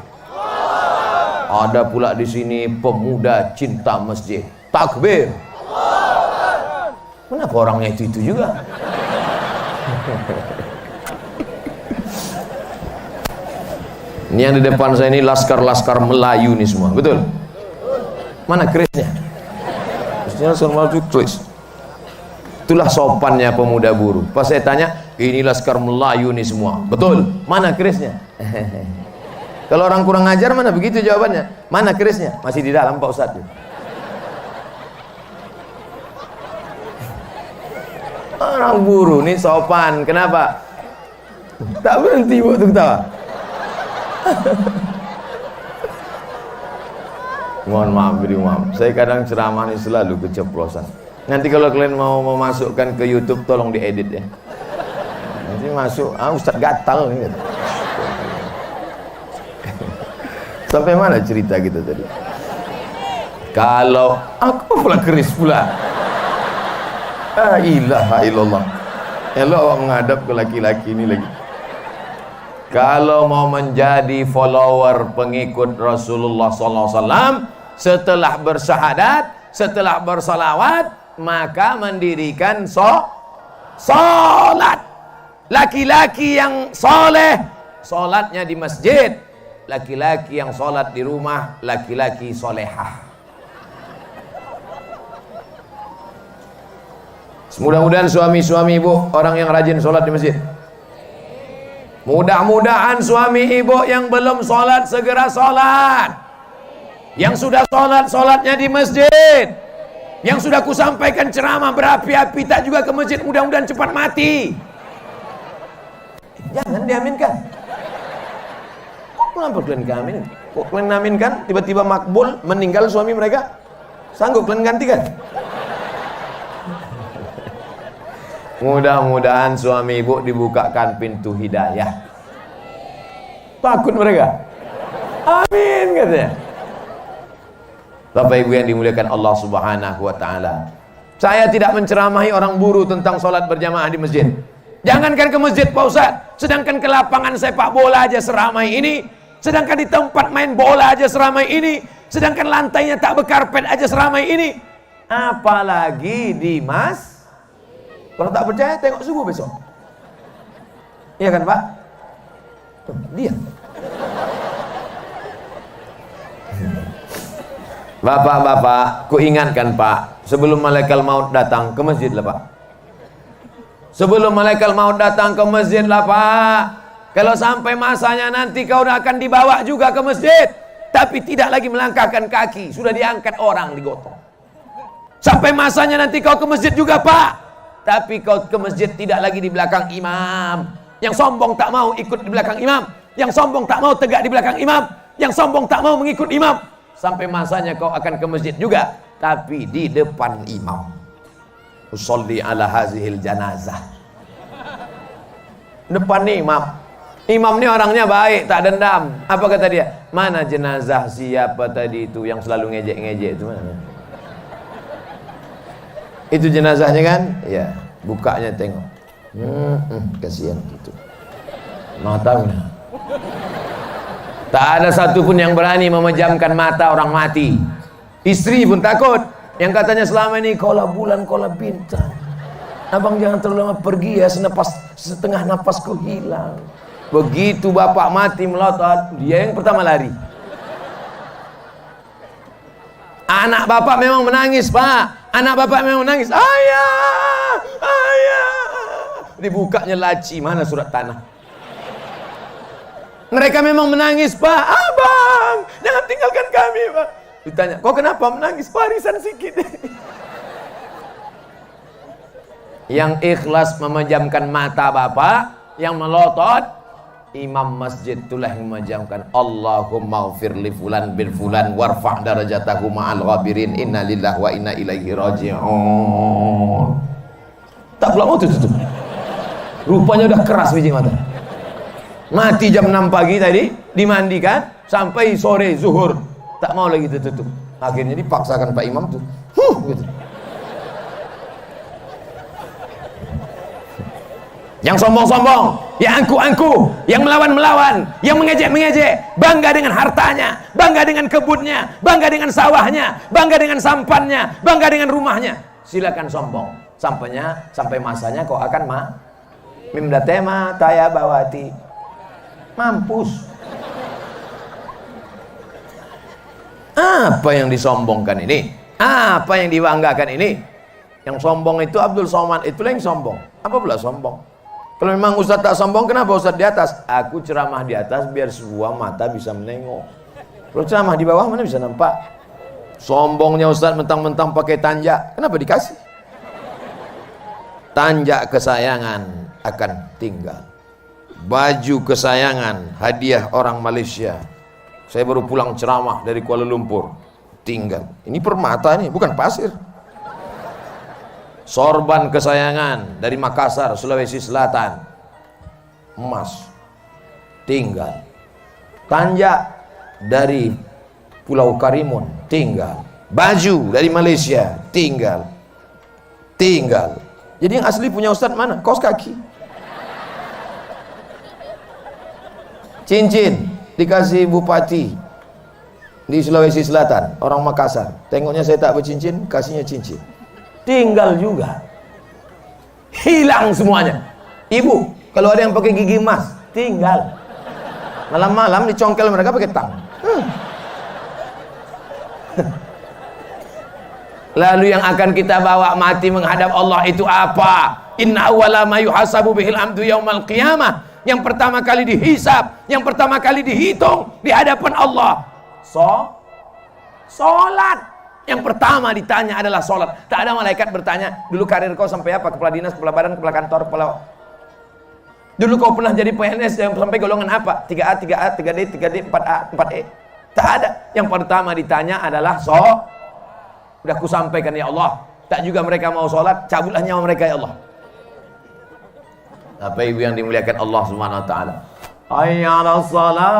Ada pula di sini Pemuda Cinta Masjid. Takbir. Kenapa orangnya itu juga? Ini yang di depan saya ini laskar-laskar Melayu nih semua, betul? Mana kerisnya? Kerisnya semua itu keris. Itulah sopannya pemuda buruh. Pas saya tanya, ini laskar Melayu nih semua, betul? Mana kerisnya? Kalau orang kurang ajar mana begitu jawabannya? Mana kerisnya? Masih di dalam Pak Ustadz. Orang buruh nih sopan, kenapa? Tak berhenti waktu ketawa. Mohon maaf, beri maaf. Saya kadang ceramah ini selalu keceplosan. Nanti kalau kalian mau memasukkan ke YouTube, tolong diedit ya. Nanti masuk, Ustadz gatal nih. Sampai mana cerita kita tadi? Kalau aku pula keris pula. La ilaha illallah. Elok awak menghadap ke laki-laki ini lagi. Kalau mau menjadi follower pengikut Rasulullah SAW, setelah bersyahadat, setelah bersalawat, maka mendirikan sholat. Laki-laki yang soleh, sholatnya di masjid. Laki-laki yang sholat di rumah, laki-laki solehah. Mudah-mudahan suami-suami ibu orang yang rajin sholat di masjid. Mudah-mudahan suami ibu yang belum sholat segera sholat. Yang sudah sholat, sholatnya di masjid. Yang sudah kusampaikan ceramah berapi-api tak juga ke masjid, mudah-mudahan cepat mati. Jangan diaminkan. Kok kenapa kalian amin? Kok kalian aminkan tiba-tiba makbul meninggal suami mereka? Sanggup kalian gantikan? Mudah-mudahan suami ibu dibukakan pintu hidayah. Takut mereka. Amin katanya. Bapak ibu yang dimuliakan Allah Subhanahu wa taala. Saya tidak menceramahi orang buruh tentang sholat berjamaah di masjid. Jangankan ke masjid Pak Ustaz, sedangkan ke lapangan sepak bola aja seramai ini, sedangkan di tempat main bola aja seramai ini, sedangkan lantainya tak berkarpet aja seramai ini, apalagi di mas. Kalau tak percaya tengok subuh besok. Iya kan Pak? Tuh, dia. Bapak-bapak, ku ingatkan Pak, sebelum malaikat maut datang ke masjid lah Pak. Sebelum malaikat maut datang ke masjid lah Pak. Kalau sampai masanya nanti kau akan dibawa juga ke masjid, tapi tidak lagi melangkahkan kaki, sudah diangkat orang digotong. Sampai masanya nanti kau ke masjid juga Pak, tapi kau ke masjid tidak lagi di belakang imam. Yang sombong tak mau ikut di belakang imam, yang sombong tak mau tegak di belakang imam, yang sombong tak mau mengikut imam. Sampai masanya kau akan ke masjid juga, tapi di depan imam. Usolli ala hazihil janazah. Depan imam. Imam ni orangnya baik, tak dendam. Apa kata dia? Mana jenazah siapa tadi itu yang selalu ngejek-ngejek itu mana? Itu jenazahnya kan? Ya, bukanya tengok. Kasihan gitu. Matanya. Tak ada satupun yang berani memejamkan mata orang mati. Istri pun takut. Yang katanya selama ini kaulah bulan, kaulah bintang. Abang jangan terlalu lama pergi ya, setengah napasku hilang. Begitu bapak mati melotot, dia yang pertama lari. Anak bapak memang menangis Pak. Anak bapak memang menangis. Ayah, ayah. Dibukanya laci, mana surat tanah. Mereka memang menangis Pak. Abang, jangan tinggalkan kami Pak. Ditanya, kok kenapa menangis? Warisan sikit. Yang ikhlas memejamkan mata bapak, yang melotot, imam masjid itulah yang memejamkan. Allahumma ghfir li fulan bin fulan warfa' darajatahu ma'al ghabirin, inna lillahi wa inna ilaihi raji'un. Tak pula mau tutup. Rupanya udah keras biji mata. Mati jam 6 pagi tadi, dimandikan sampai sore zuhur, tak mau lagi tutup. Akhirnya dipaksakan Pak Imam tuh, gitu. yang sombong-sombong, yang angku-angku, yang melawan-melawan, yang mengejek-mengejek, bangga dengan hartanya, bangga dengan kebunnya, bangga dengan sawahnya, bangga dengan sampannya, bangga dengan rumahnya. Silakan sombong. Sampai masanya kau akan mimda tema taya bawati. Mampus. Apa yang disombongkan ini? Apa yang dibanggakan ini? Yang sombong itu Abdul Somad, itulah yang sombong. Apa pula sombong? Kalau memang Ustaz tak sombong, kenapa Ustaz di atas? Aku ceramah di atas biar semua mata bisa menengok. Kalau ceramah di bawah mana bisa nampak? Sombongnya Ustaz mentang-mentang pakai tanjak, kenapa dikasih? Tanjak kesayangan akan tinggal. Baju kesayangan hadiah orang Malaysia. Saya baru pulang ceramah dari Kuala Lumpur, tinggal. Ini permata nih, bukan pasir. Sorban kesayangan dari Makassar, Sulawesi Selatan, emas, tinggal. Tanjak dari Pulau Karimun, tinggal. Baju dari Malaysia, tinggal. Jadi yang asli punya Ustaz mana? Kaos kaki. Cincin dikasih bupati di Sulawesi Selatan, orang Makassar. Tengoknya saya tak bercincin, kasihnya cincin. Tinggal juga. Hilang semuanya. Ibu, kalau ada yang pakai gigi emas, tinggal. Malam-malam dicongkel mereka pakai tang. Lalu yang akan kita bawa mati menghadap Allah itu apa? Inna awwala ma yuhasabu bihil amdu yaumal qiyamah. Yang pertama kali dihisab, yang pertama kali dihitung di hadapan Allah. Salat. Yang pertama ditanya adalah sholat. Tak ada malaikat bertanya, dulu karir kau sampai apa? Kepala dinas, kepala badan, kepala kantor, kepala... Dulu kau pernah jadi PNS yang sampai golongan apa? 3A, 3A, 3D, 3D, 4A, 4E. Tak ada. Yang pertama ditanya adalah Udah ku sampaikan ya Allah. Tak juga mereka mau sholat, cabutlah nyawa mereka ya Allah. Apa ibu yang dimuliakan Allah Subhanahu wa taala? Hayya 'alas shalah.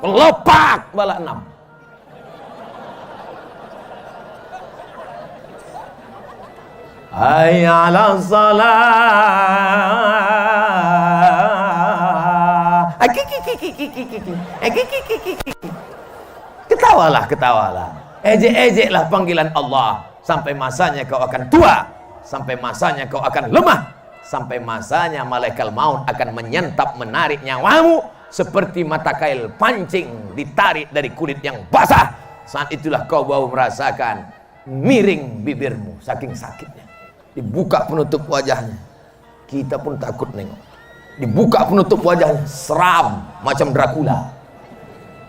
Lopak bala 6. Hayya 'alas shalah. Ketawalah. Ejek-ejeklah panggilan Allah. Sampai masanya kau akan tua. Sampai masanya kau akan lemah. Sampai masanya malaikat maut akan menyantap menarik nyawamu. Seperti mata kail pancing ditarik dari kulit yang basah. Saat itulah kau baru merasakan miring bibirmu saking sakitnya. Dibuka penutup wajahnya. Kita pun takut nengok. Dibuka penutup wajahnya, seram macam Dracula.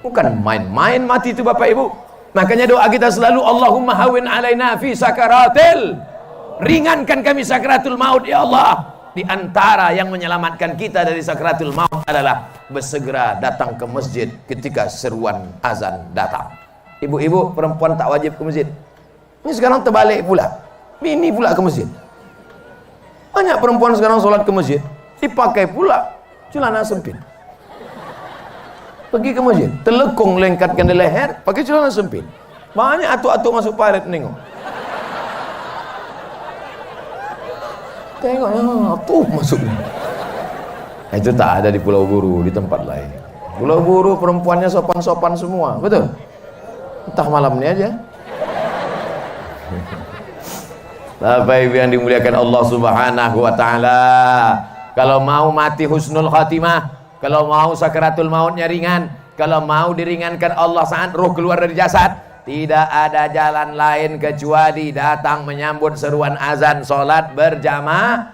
Bukan main-main mati itu Bapak Ibu. Makanya doa kita selalu, Allahumma hawin alaina fi sakaratil. Ringankan kami sakaratul maut ya Allah. Di antara yang menyelamatkan kita dari sakaratul maut adalah bersegera datang ke masjid ketika seruan azan datang. Ibu-ibu perempuan tak wajib ke masjid. Ini sekarang terbalik pula. Bini pula ke masjid. Banyak perempuan sekarang sholat ke masjid, dipakai pula celana sempit. Pergi ke masjid, telekung lengkatkan di leher, pakai celana sempit. Banyak atuk-atuk masuk paret nengok. Tengok, tuh masuk. Itu tak ada di Pulau Buru, di tempat lain. Pulau Buru perempuannya sopan-sopan semua, betul? Entah malam ini aja. Bapak Ibu yang dimuliakan Allah Subhanahu wa taala, kalau mau mati husnul khatimah, kalau mau sakaratul mautnya ringan, kalau mau diringankan Allah saat roh keluar dari jasad, tidak ada jalan lain kecuali datang menyambut seruan azan salat berjamaah.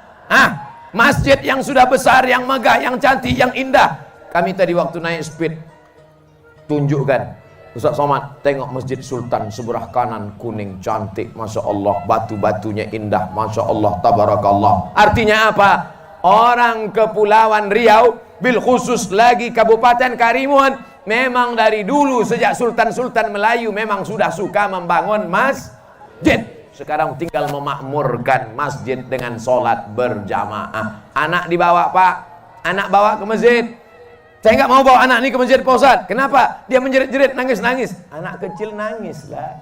Masjid yang sudah besar, yang megah, yang cantik, yang indah. Kami tadi waktu naik speed tunjukkan, Ustaz Somad, tengok Masjid Sultan sebelah kanan kuning cantik, Masya Allah, batu-batunya indah, Masya Allah, tabarakallah. Artinya apa? Orang Kepulauan Riau, bil khusus lagi Kabupaten Karimun, memang dari dulu sejak Sultan-Sultan Melayu memang sudah suka membangun masjid. Sekarang tinggal memakmurkan masjid dengan sholat berjamaah. Anak dibawa Pak, anak bawa ke masjid. Saya nggak mau bawa anak ini ke masjid Pak Ustaz. Kenapa? Dia menjerit-jerit, nangis-nangis. Anak kecil nangis lah.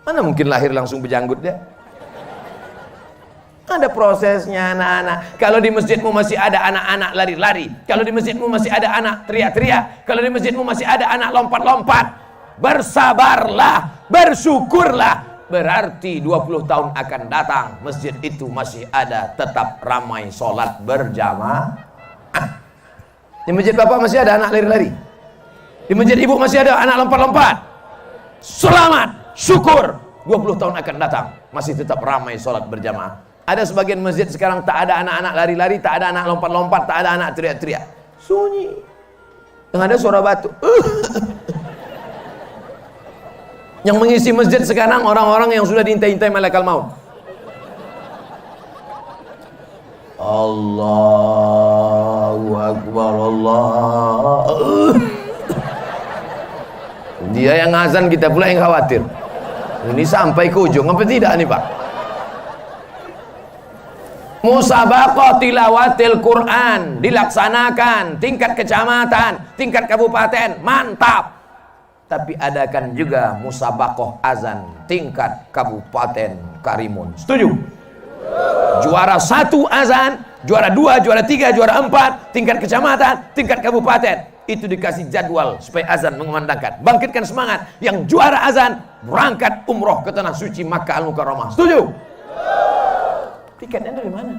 Mana mungkin lahir langsung berjanggut dia? Ada prosesnya anak-anak. Kalau di masjidmu masih ada anak-anak lari-lari, kalau di masjidmu masih ada anak teriak-teriak, kalau di masjidmu masih ada anak lompat-lompat, bersabarlah, bersyukurlah. Berarti 20 tahun akan datang masjid itu masih ada, tetap ramai sholat berjamaah. Di masjid bapak masih ada anak lari-lari, di masjid ibu masih ada anak lompat-lompat. Selamat, syukur, 20 tahun akan datang masih tetap ramai sholat berjamaah. Ada sebagian masjid sekarang tak ada anak-anak lari-lari, tak ada anak lompat-lompat, tak ada anak teriak-teriak. Sunyi. Yang ada suara batu. Yang mengisi masjid sekarang orang-orang yang sudah diintai-intai malaikat maut. Allahu Akbar, Allah. Dia yang azan, kita pula yang khawatir. Ini sampai ke ujung apa tidak nih Pak? Musabaqah tilawatil Quran dilaksanakan tingkat kecamatan, tingkat kabupaten, mantap. Tapi adakan juga musabaqah azan tingkat kabupaten Karimun. Setuju? Juara 1 azan, juara 2, juara 3, juara 4, tingkat kecamatan, tingkat kabupaten. Itu dikasih jadwal supaya azan mengumandangkan. Bangkitkan semangat. Yang juara azan berangkat umroh ke tanah suci Makkah Al-Mukarramah. Setuju? Tiketnya dari mana?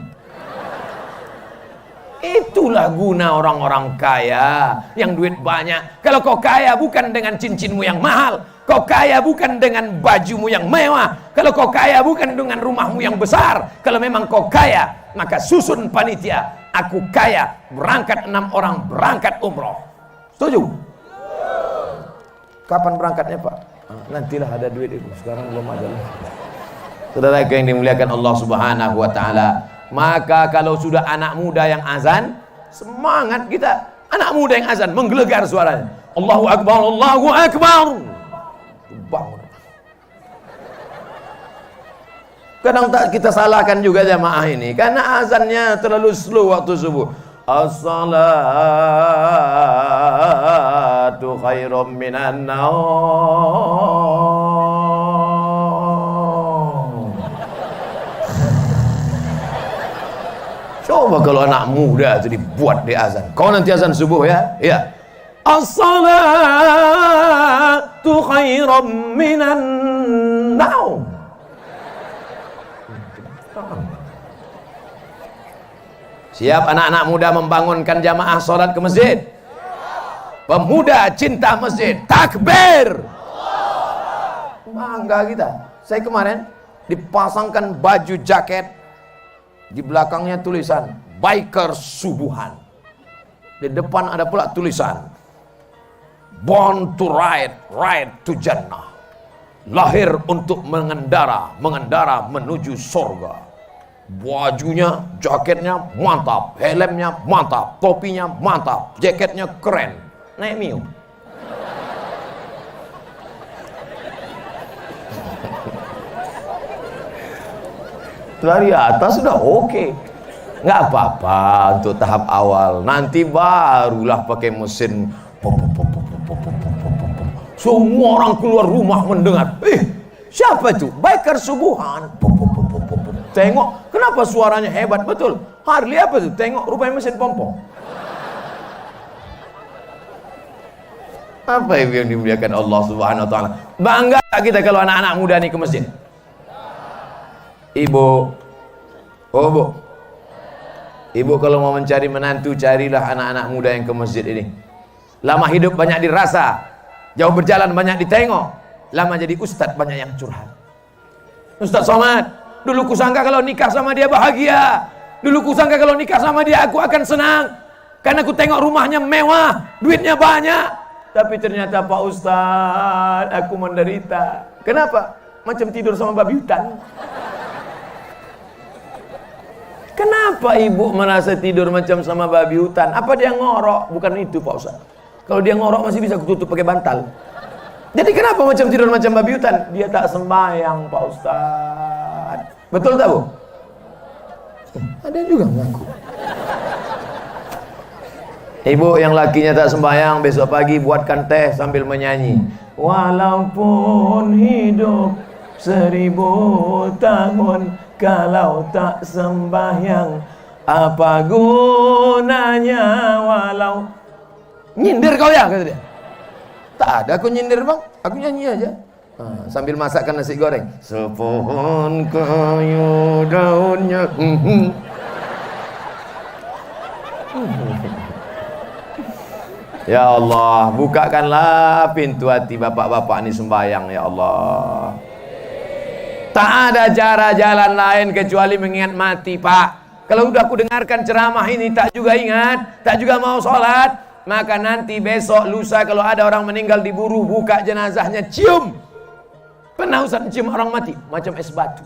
Itulah guna orang-orang kaya yang duit banyak. Kalau kau kaya bukan dengan cincinmu yang mahal, kau kaya bukan dengan bajumu yang mewah, kalau kau kaya bukan dengan rumahmu yang besar. Kalau memang kau kaya, maka susun panitia. Aku kaya, berangkat 6 orang berangkat umroh. Setuju? Kapan berangkatnya Pak? Nantilah ada duit itu. Sekarang belum ada. Saudara yang dimuliakan Allah Subhanahu wa taala, maka kalau sudah anak muda yang azan, semangat kita. Anak muda yang azan menggelegar suaranya. Allahu Akbar, Allahu Akbar. Bangun. Kadang tak kita salahkan juga jamaah ini karena azannya terlalu slow waktu subuh. As-salatu khairum minan naum. Coba kalau anak muda itu dibuat di azan. Kau nanti azan subuh ya? Iya. As-salatu khairum minan naum. Siap anak-anak muda membangunkan jamaah sholat ke masjid? Pemuda cinta masjid, takbir. Bangga kita. Saya kemarin dipasangkan baju jaket, di belakangnya tulisan biker subuhan. Di depan ada pula tulisan born to ride, ride to jannah. Lahir untuk mengendara, mengendara menuju surga. Bajunya, jaketnya mantap, helmnya mantap, topinya mantap, jaketnya keren. Naik Mio. Dari atas sudah oke. Nggak apa-apa untuk tahap awal. Nanti barulah pakai mesin. Semua orang keluar rumah mendengar. Siapa itu? Biker subuhan. Tengok, kenapa suaranya hebat betul? Harley apa itu? Tengok, rupanya mesin pompong. Apa yang dimuliakan Allah Subhanahu wa taala? Bangga kita kalau anak-anak muda nih ke masjid. Ibu, oh bu, ibu kalau mau mencari menantu, carilah anak-anak muda yang ke masjid ini. Lama hidup banyak dirasa, jauh berjalan banyak ditengok, lama jadi ustadz banyak yang curhat. Ustadz Somad, dulu kusangka kalau nikah sama dia bahagia, dulu kusangka kalau nikah sama dia aku akan senang, karena aku tengok rumahnya mewah, duitnya banyak, tapi ternyata Pak Ustadz aku menderita. Kenapa? Macam tidur sama babi hutan. Kenapa ibu merasa tidur macam sama babi hutan? Apa dia ngorok? Bukan itu Pak Ustaz. Kalau dia ngorok masih bisa kututup pakai bantal. Jadi kenapa macam tidur macam babi hutan? Dia tak sembahyang Pak Ustaz. Betul tak Bu? Ada juga ngaku. Ibu yang lakinya tak sembahyang, besok pagi buatkan teh sambil menyanyi. Walaupun hidup 1000 tahun kalau tak sembahyang apa gunanya walau. Nyindir kau ya, kata dia. Tak ada aku nyindir bang, aku nyanyi aja. Sambil masakkan nasi goreng. Sepohon kayu daunnya. Ya Allah, bukakanlah pintu hati bapak-bapak ini sembahyang ya Allah. Tak ada cara jalan lain kecuali mengingat mati, Pak. Kalau udah aku dengarkan ceramah ini tak juga ingat, tak juga mau sholat, maka nanti besok lusa kalau ada orang meninggal diburu buka jenazahnya, cium. Pernah Ustaz cium orang mati macam es batu.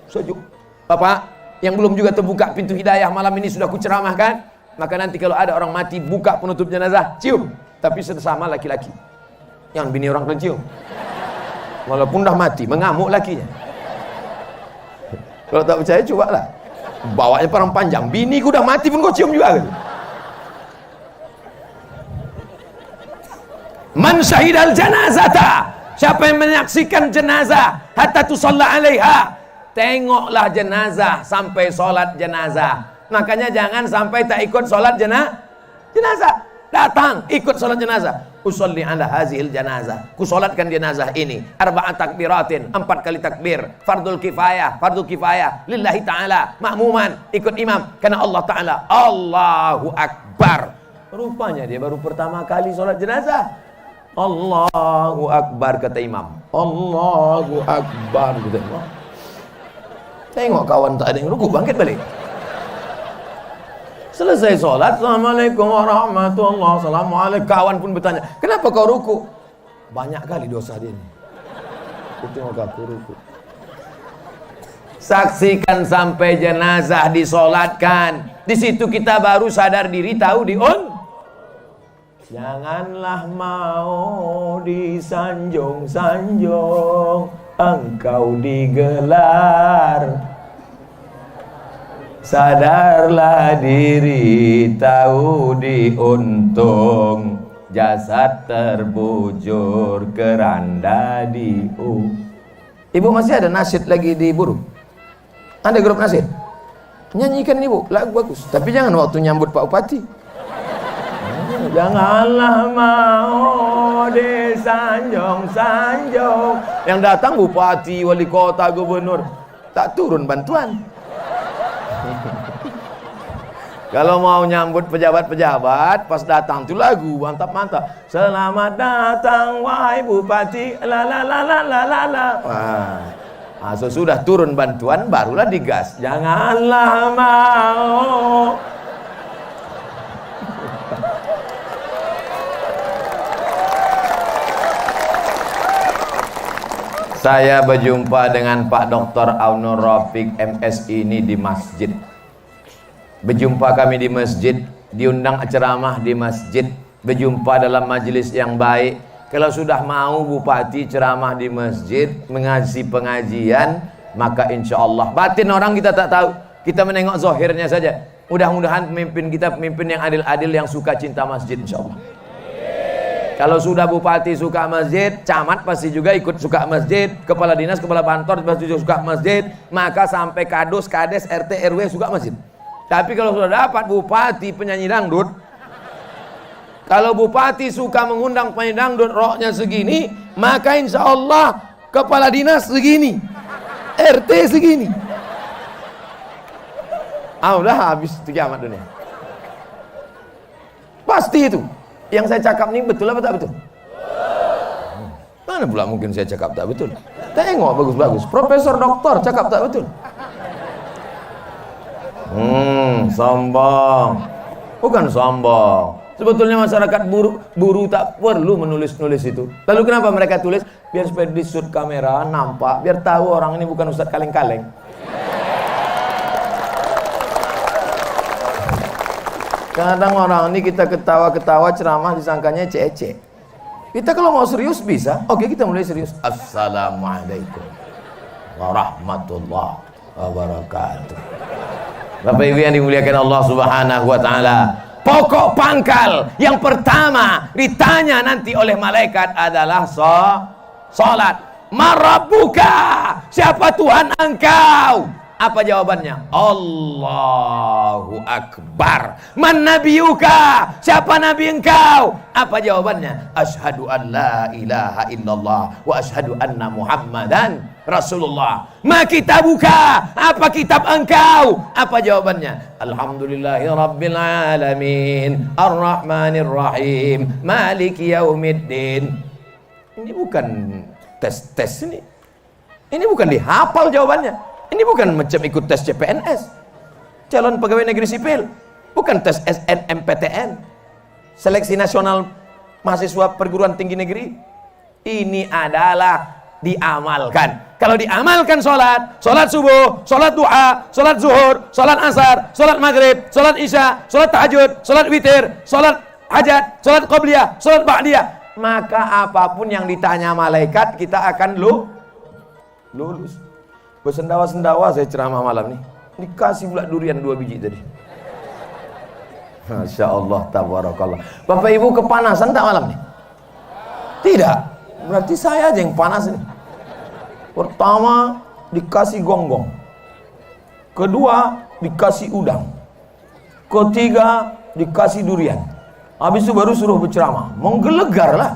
Sejuk. Bapak yang belum juga terbuka pintu hidayah malam ini sudah ku ceramahkan. Maka nanti kalau ada orang mati buka penutup jenazah, cium. Tapi sesama laki-laki. Yang bini orang kan cium. Walaupun dah mati, mengamuk lakinya. Kalau tak percaya cobalah. Bawanya parang panjang. Bini ku dah mati pun kau cium juga kan? Man syahidal janazata. Siapa yang menyaksikan jenazah hatta tusalla alaiha. Tengoklah jenazah sampai solat jenazah. Makanya jangan sampai tak ikut solat jenazah. Datang ikut solat jenazah. Usolli ala hazil janazah. Ku solatkan jenazah ini. Arba'at takbiratin. 4 kali takbir. Fardul kifayah. Lillahi ta'ala. Ma'muman. Ikut imam. Karena Allah ta'ala. Allahu Akbar. Rupanya dia baru pertama kali solat jenazah. Allahu Akbar kata imam. Allahu Akbar kata imam. Tengok kawan tak ada yang rukuk, bangkit balik. Selesai solat, Assalamualaikum warahmatullahi wabarakatuh. Kawan pun bertanya, kenapa kau rukuk? Banyak kali dosa dia ini. Tengok aku rukuk. Saksikan sampai jenazah disolatkan. Di situ kita baru sadar diri, tahu Janganlah mau disanjung-sanjung, engkau digelar. Sadarlah diri, tahu diuntung, jasad terbujur, keranda Ibu masih ada nasyid lagi di Buru? Ada grup nasyid? Nyanyikan ibu, lagu bagus. Tapi jangan waktu nyambut Pak Bupati. Janganlah mau disanjung-sanjung. Yang datang bupati, wali kota, gubernur, tak turun bantuan. Kalau mau nyambut pejabat-pejabat, pas datang tuh lagu mantap-mantap. Selamat datang wahai bupati, la la la la la la la. Wah, sesudah turun bantuan barulah digas. Janganlah mau. Saya berjumpa dengan Pak Dr. Aunur Rafiq MSI ini di masjid. Berjumpa kami di masjid, diundang ceramah di masjid, berjumpa dalam majelis yang baik. Kalau sudah mau bupati ceramah di masjid, mengaji pengajian, maka insya Allah batin orang kita tak tahu. Kita menengok zahirnya saja. Mudah-mudahan pemimpin kita pemimpin yang adil-adil, yang suka cinta masjid insya Allah. Kalau sudah bupati suka masjid, camat pasti juga ikut suka masjid, kepala dinas, kepala kantor pasti juga suka masjid, maka sampai kadus, kades, RT, RW suka masjid. Tapi kalau sudah dapat bupati penyanyi dangdut, kalau bupati suka mengundang penyanyi dangdut roknya segini, maka insya Allah kepala dinas segini, RT segini. Udah habis kiamat dunia. Pasti itu. Yang saya cakap ini betul apa tak betul? Mana pula mungkin saya cakap tak betul? Tengok bagus-bagus. Profesor doktor cakap tak betul. Sombong. Bukan sombong. Sebetulnya masyarakat buru tak perlu menulis-nulis itu. Lalu kenapa mereka tulis? Biar supaya di shoot kamera nampak, biar tahu orang ini bukan ustadz kaleng-kaleng. Kadang orang ini kita ketawa-ketawa ceramah disangkanya ecek-ecek. Kita kalau mau serius bisa. Oke, kita mulai serius. Assalamualaikum warahmatullahi wabarakatuh. Bapak Ibu yang dimuliakan Allah Subhanahu wa taala, pokok pangkal yang pertama ditanya nanti oleh malaikat adalah salat. Marabbuka, siapa Tuhan engkau? Apa jawabannya? Allahu Akbar. Man nabiyuka, siapa nabi engkau? Apa jawabannya? Asyhadu an la ilaha illallah wa asyhadu anna Muhammadan Rasulullah. Ma kitabuka, apa kitab engkau? Apa jawabannya? Alhamdulillahi rabbil alamin, arrahmanir rahim, maliki yaumiddin. Ini bukan tes ini. Ini bukan dihafal jawabannya. Ini bukan macam ikut tes CPNS, calon pegawai negeri sipil, bukan tes SNMPTN, seleksi nasional mahasiswa perguruan tinggi negeri. Ini adalah diamalkan. Kalau diamalkan sholat subuh, sholat duha, sholat zuhur, sholat asar, sholat maghrib, sholat isya, sholat tahajud, sholat witir, sholat hajat, sholat qobliyah, sholat ba'diyah, maka apapun yang ditanya malaikat kita akan lulus. Bersendawa-sendawa saya ceramah malam nih, dikasih pula durian 2 biji tadi. Masya Allah, tabarakallah. Bapak ibu kepanasan tak malam nih? Tidak, berarti saya aja yang panas nih. Pertama dikasih gonggong, kedua dikasih udang, ketiga dikasih durian, habis itu baru suruh berceramah. Menggelegar lah,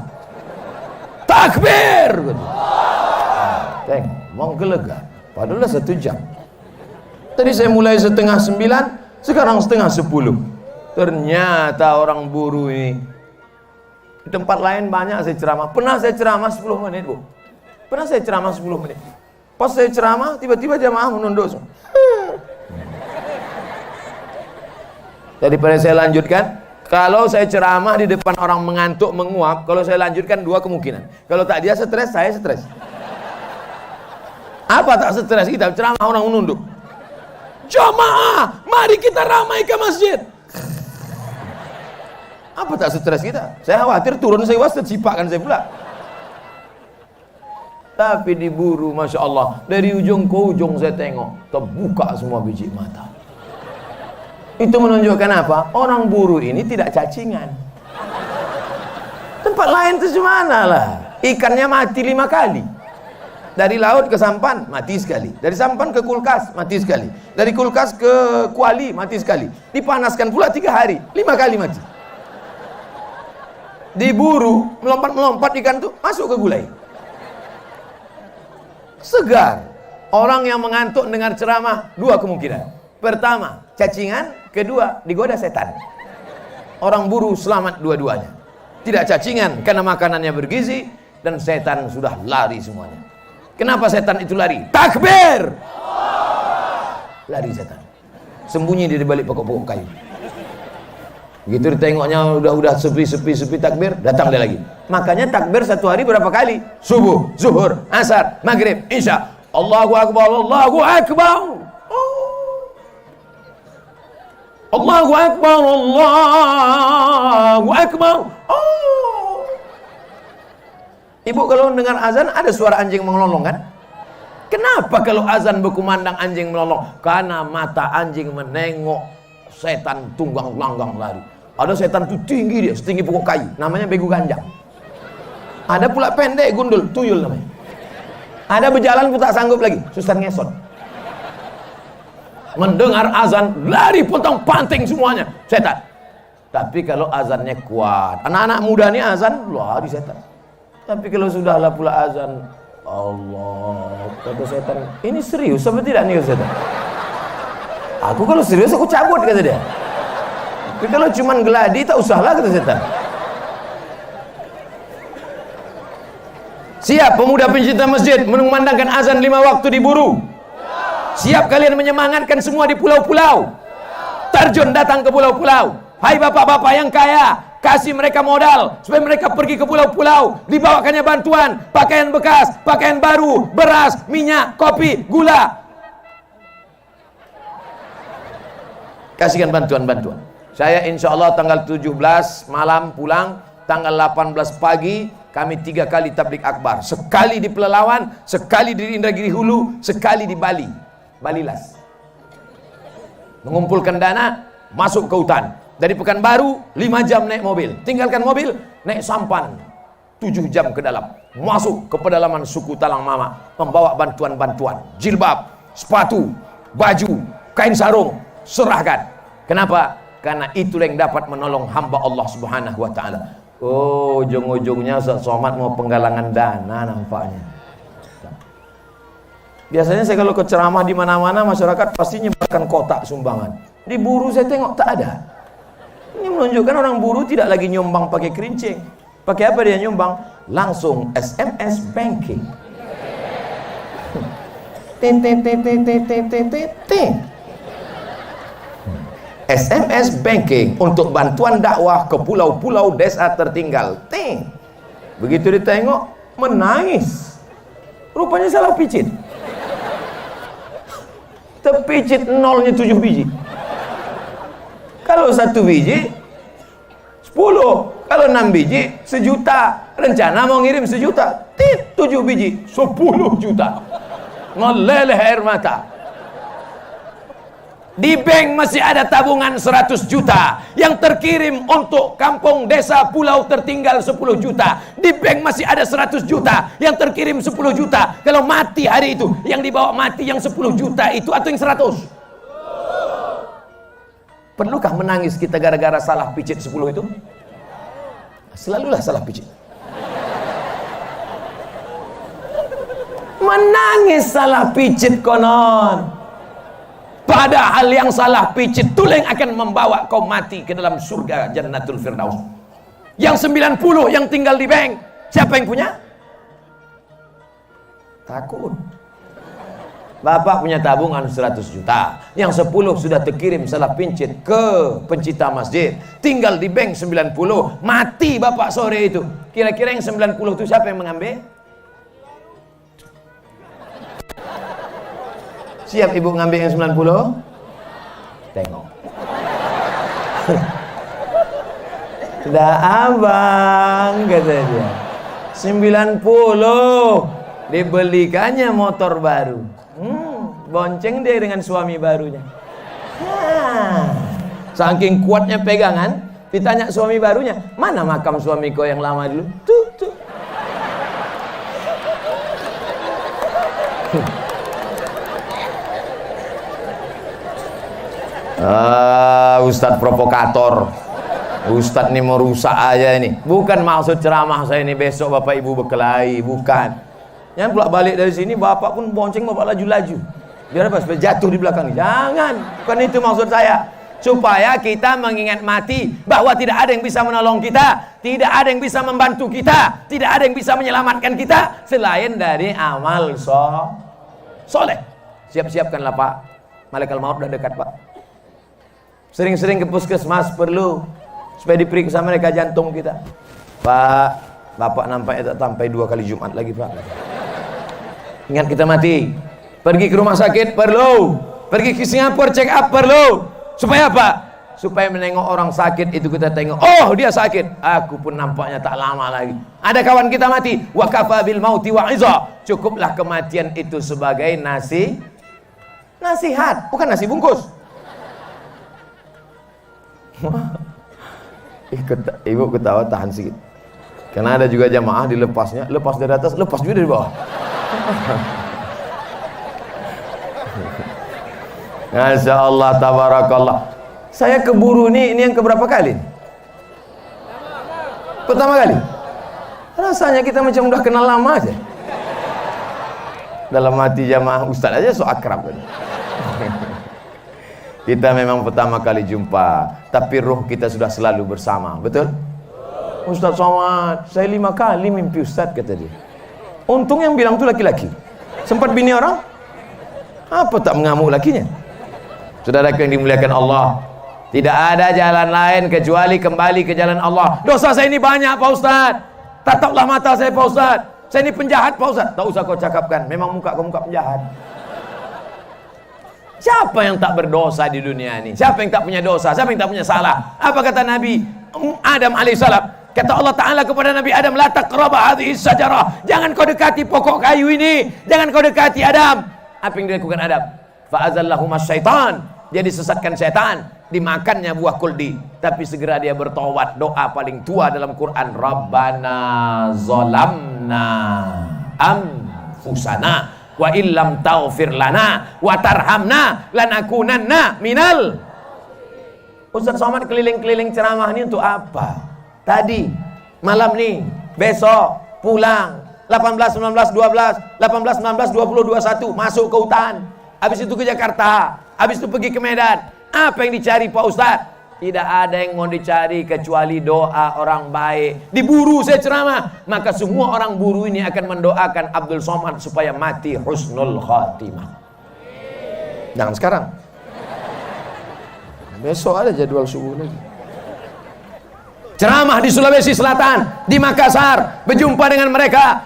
takbir, menggelegar. Padahal 1 jam. Tadi saya mulai 8:30, sekarang 8:30. Ternyata orang buruh ini. Di tempat lain banyak saya ceramah. Pernah saya ceramah 10 menit, Bu. Pernah saya ceramah 10 menit. Pas saya ceramah, tiba-tiba jamaah menunduk. Daripada saya lanjutkan, kalau saya ceramah di depan orang mengantuk, menguap, kalau saya lanjutkan 2 kemungkinan. Kalau tak dia stres, saya stres. Apa tak stres kita ceramah orang menunduk? Jamaah, mari kita ramai ke masjid. Apa tak stres kita? Saya khawatir turun saya was tercipakkan saya pula. Tapi diburu, Masya Allah, dari ujung ke ujung saya tengok terbuka semua biji mata. Itu menunjukkan apa? Orang buruh ini tidak cacingan. Tempat lain itu mana lah? Ikannya mati 5 kali. Dari laut ke sampan, mati sekali. Dari sampan ke kulkas, mati sekali. Dari kulkas ke kuali, mati sekali. Dipanaskan pula 3 hari, 5 kali mati. Diburu, melompat-melompat ikan itu masuk ke gulai. Segar. Orang yang mengantuk dengar ceramah, 2 kemungkinan. Pertama, cacingan. Kedua, digoda setan. Orang buruh selamat dua-duanya. Tidak cacingan karena makanannya bergizi, dan setan sudah lari semuanya. Kenapa setan itu lari? Takbir! Lari setan. Sembunyi di balik pokok-pokok kayu. Begitu ditengoknya udah sepi takbir, datang dia lagi. Makanya takbir 1 hari berapa kali? Subuh, zuhur, asar, maghrib, isya. Allahu Akbar, Allahu Akbar. Allahu Akbar, Allahu Akbar. Ibu kalau dengar azan ada suara anjing melolong kan? Kenapa kalau azan berkumandang anjing melolong? Karena mata anjing menengok setan tunggang langgang lari. Ada setan itu tinggi dia, setinggi pokok kayu, namanya begu ganjang. Ada pula pendek gundul, tuyul namanya. Ada berjalan pun tak sanggup lagi, susah ngesot. Mendengar azan, lari potong panting semuanya, setan. Tapi kalau azannya kuat, anak-anak muda ini azan, lari setan. Tapi kalau sudahlah pula azan, Allah, kata setan, ini serius apa tidak nih setan? Aku kalau serius aku cabut, kata dia. Tapi kalau cuman geladi tak usahlah, kata setan. Siap pemuda pencinta masjid mengumandangkan azan 5 waktu diburu? Siap kalian menyemangatkan semua di pulau-pulau? Terjun datang ke pulau-pulau. Hai bapak-bapak yang kaya, kasih mereka modal supaya mereka pergi ke pulau-pulau, dibawakannya bantuan, pakaian bekas, pakaian baru, beras, minyak, kopi, gula. Kasihkan bantuan-bantuan. Saya insya Allah tanggal 17 malam pulang, tanggal 18 pagi kami 3 kali tablik akbar. Sekali di Pelalawan, sekali di Indragiri Hulu, sekali di Bali, Balilas. Mengumpulkan dana, masuk ke hutan. Dari Pekanbaru 5 jam naik mobil, tinggalkan mobil, naik sampan 7 jam ke dalam, masuk ke pedalaman suku Talang Mama, membawa bantuan-bantuan, jilbab, sepatu, baju, kain sarung, serahkan. Kenapa? Karena itu yang dapat menolong hamba Allah Subhanahu wa taala. Oh, ujung-ujungnya Ustaz Somad mau penggalangan dana nampaknya. Biasanya saya kalau ke ceramah di mana-mana, masyarakat pasti nyebarkan kotak sumbangan. Di Buru saya tengok tak ada. Ini menunjukkan orang Buru tidak lagi nyumbang pakai kerincing. Pakai apa dia nyumbang? Langsung SMS banking. SMS banking untuk bantuan dakwah ke pulau-pulau desa tertinggal. Begitu ditengok, menangis. Rupanya salah picit. Terpicit nolnya 7 biji. Kalau 1 biji 10, kalau 6 biji 1 juta. Rencana mau ngirim 1 juta, 7 biji 10 juta. Meleleh air mata. Di bank masih ada tabungan 100 juta yang terkirim untuk kampung desa pulau tertinggal 10 juta. Di bank masih ada 100 juta yang terkirim 10 juta. Kalau mati hari itu, yang dibawa mati yang 10 juta itu atau yang 100? Perlukah menangis kita gara-gara salah picit 10 itu? Selalulah salah picit. Menangis salah picit konon. Padahal yang salah picit itu yang akan membawa kau mati ke dalam surga Jannatul Firdaus. Yang 90 yang tinggal di bank, siapa yang punya? Takut. Bapak punya tabungan 100 juta, yang 10 sudah terkirim salah pincit ke pencipta masjid, tinggal di bank 90, mati bapak sore itu. Kira-kira yang 90 itu siapa yang mengambil? Siap ibu ngambil yang 90? Tengok. Sudah abang, kata dia. 90 dibelikannya motor baru. Bonceng dia dengan suami barunya. Saking kuatnya pegangan, ditanya suami barunya, mana makam suami kau yang lama dulu? Tuh. Ustadz provokator. Ustadz ini mau rusak aja ini. Bukan maksud ceramah saya ini besok bapak ibu berkelahi, bukan. Yang pulang balik dari sini bapak pun bonceng bapak laju-laju. Biar apa? Supaya jatuh di belakang. Jangan, bukan itu maksud saya. Supaya kita mengingat mati bahwa tidak ada yang bisa menolong kita, tidak ada yang bisa membantu kita, tidak ada yang bisa menyelamatkan kita selain dari amal soleh. Siap-siapkanlah Pak, malaikat maut udah dekat Pak. Sering-sering ke puskesmas perlu supaya diperiksa mereka jantung kita. Pak, bapak nampaknya tak sampai 2 kali Jumat lagi Pak. Ingat kita mati. Pergi ke rumah sakit perlu. Pergi ke Singapura check up perlu. Supaya apa? Supaya menengok orang sakit itu kita tengok, oh dia sakit, aku pun nampaknya tak lama lagi. Ada kawan kita mati, wa kafa bil mauti wa'iza. Cukuplah kematian itu sebagai nasihat, bukan nasi bungkus. Ibu ketawa, tahan sedikit. Karena ada juga jamaah dilepasnya, lepas dari atas, lepas juga dari bawah. Masya Allah, tabarakallah. Saya keburu ini yang keberapa kali? Pertama kali. Rasanya kita macam udah kenal lama aja. Dalam hati jamaah ustaz aja so akrab. Kita memang pertama kali jumpa, tapi ruh kita sudah selalu bersama, betul? Ustaz Somad, saya 5 kali mimpi ustaz, kata dia. Untung yang bilang itu laki-laki. Sempat bini orang? Apa tak mengamuk lakinya? Saudara yang dimuliakan Allah, tidak ada jalan lain kecuali kembali ke jalan Allah. Dosa saya ini banyak Pak Ustaz. Tataplah mata saya Pak Ustaz. Saya ini penjahat Pak Ustaz. Tak usah kau cakapkan, memang muka kau muka penjahat. Siapa yang tak berdosa di dunia ini? Siapa yang tak punya dosa? Siapa yang tak punya salah? Apa kata Nabi Adam alaihissalam? Kata Allah Ta'ala kepada Nabi Adam, la taqraba hadhihi syajarah. Jangan kau dekati pokok kayu ini. Jangan kau dekati Adam. Apa yang dilakukan Adam? Fa'azallahuma syaitan. Dia disesatkan syaitan. dimakannya buah kuldi, tapi segera dia bertobat. Doa paling tua dalam Quran, Rabbana zolamna anfusana wa illam taghfir lana wa tarhamna lanakunanna minal. Ustaz Somad keliling-keliling ceramah ini untuk apa? Tadi malam nih, besok pulang 18, 19, 12, 18, 19, 20, 21 masuk ke hutan, habis itu ke Jakarta, habis itu pergi ke Medan. Apa yang dicari Pak Ustaz? Tidak ada yang mau dicari kecuali doa orang baik. Diburu saya ceramah, maka semua orang buru ini akan mendoakan Abdul Somad supaya mati husnul khatimah. Jangan sekarang, besok ada jadwal subuh lagi. Ceramah di Sulawesi Selatan, di Makassar, berjumpa dengan mereka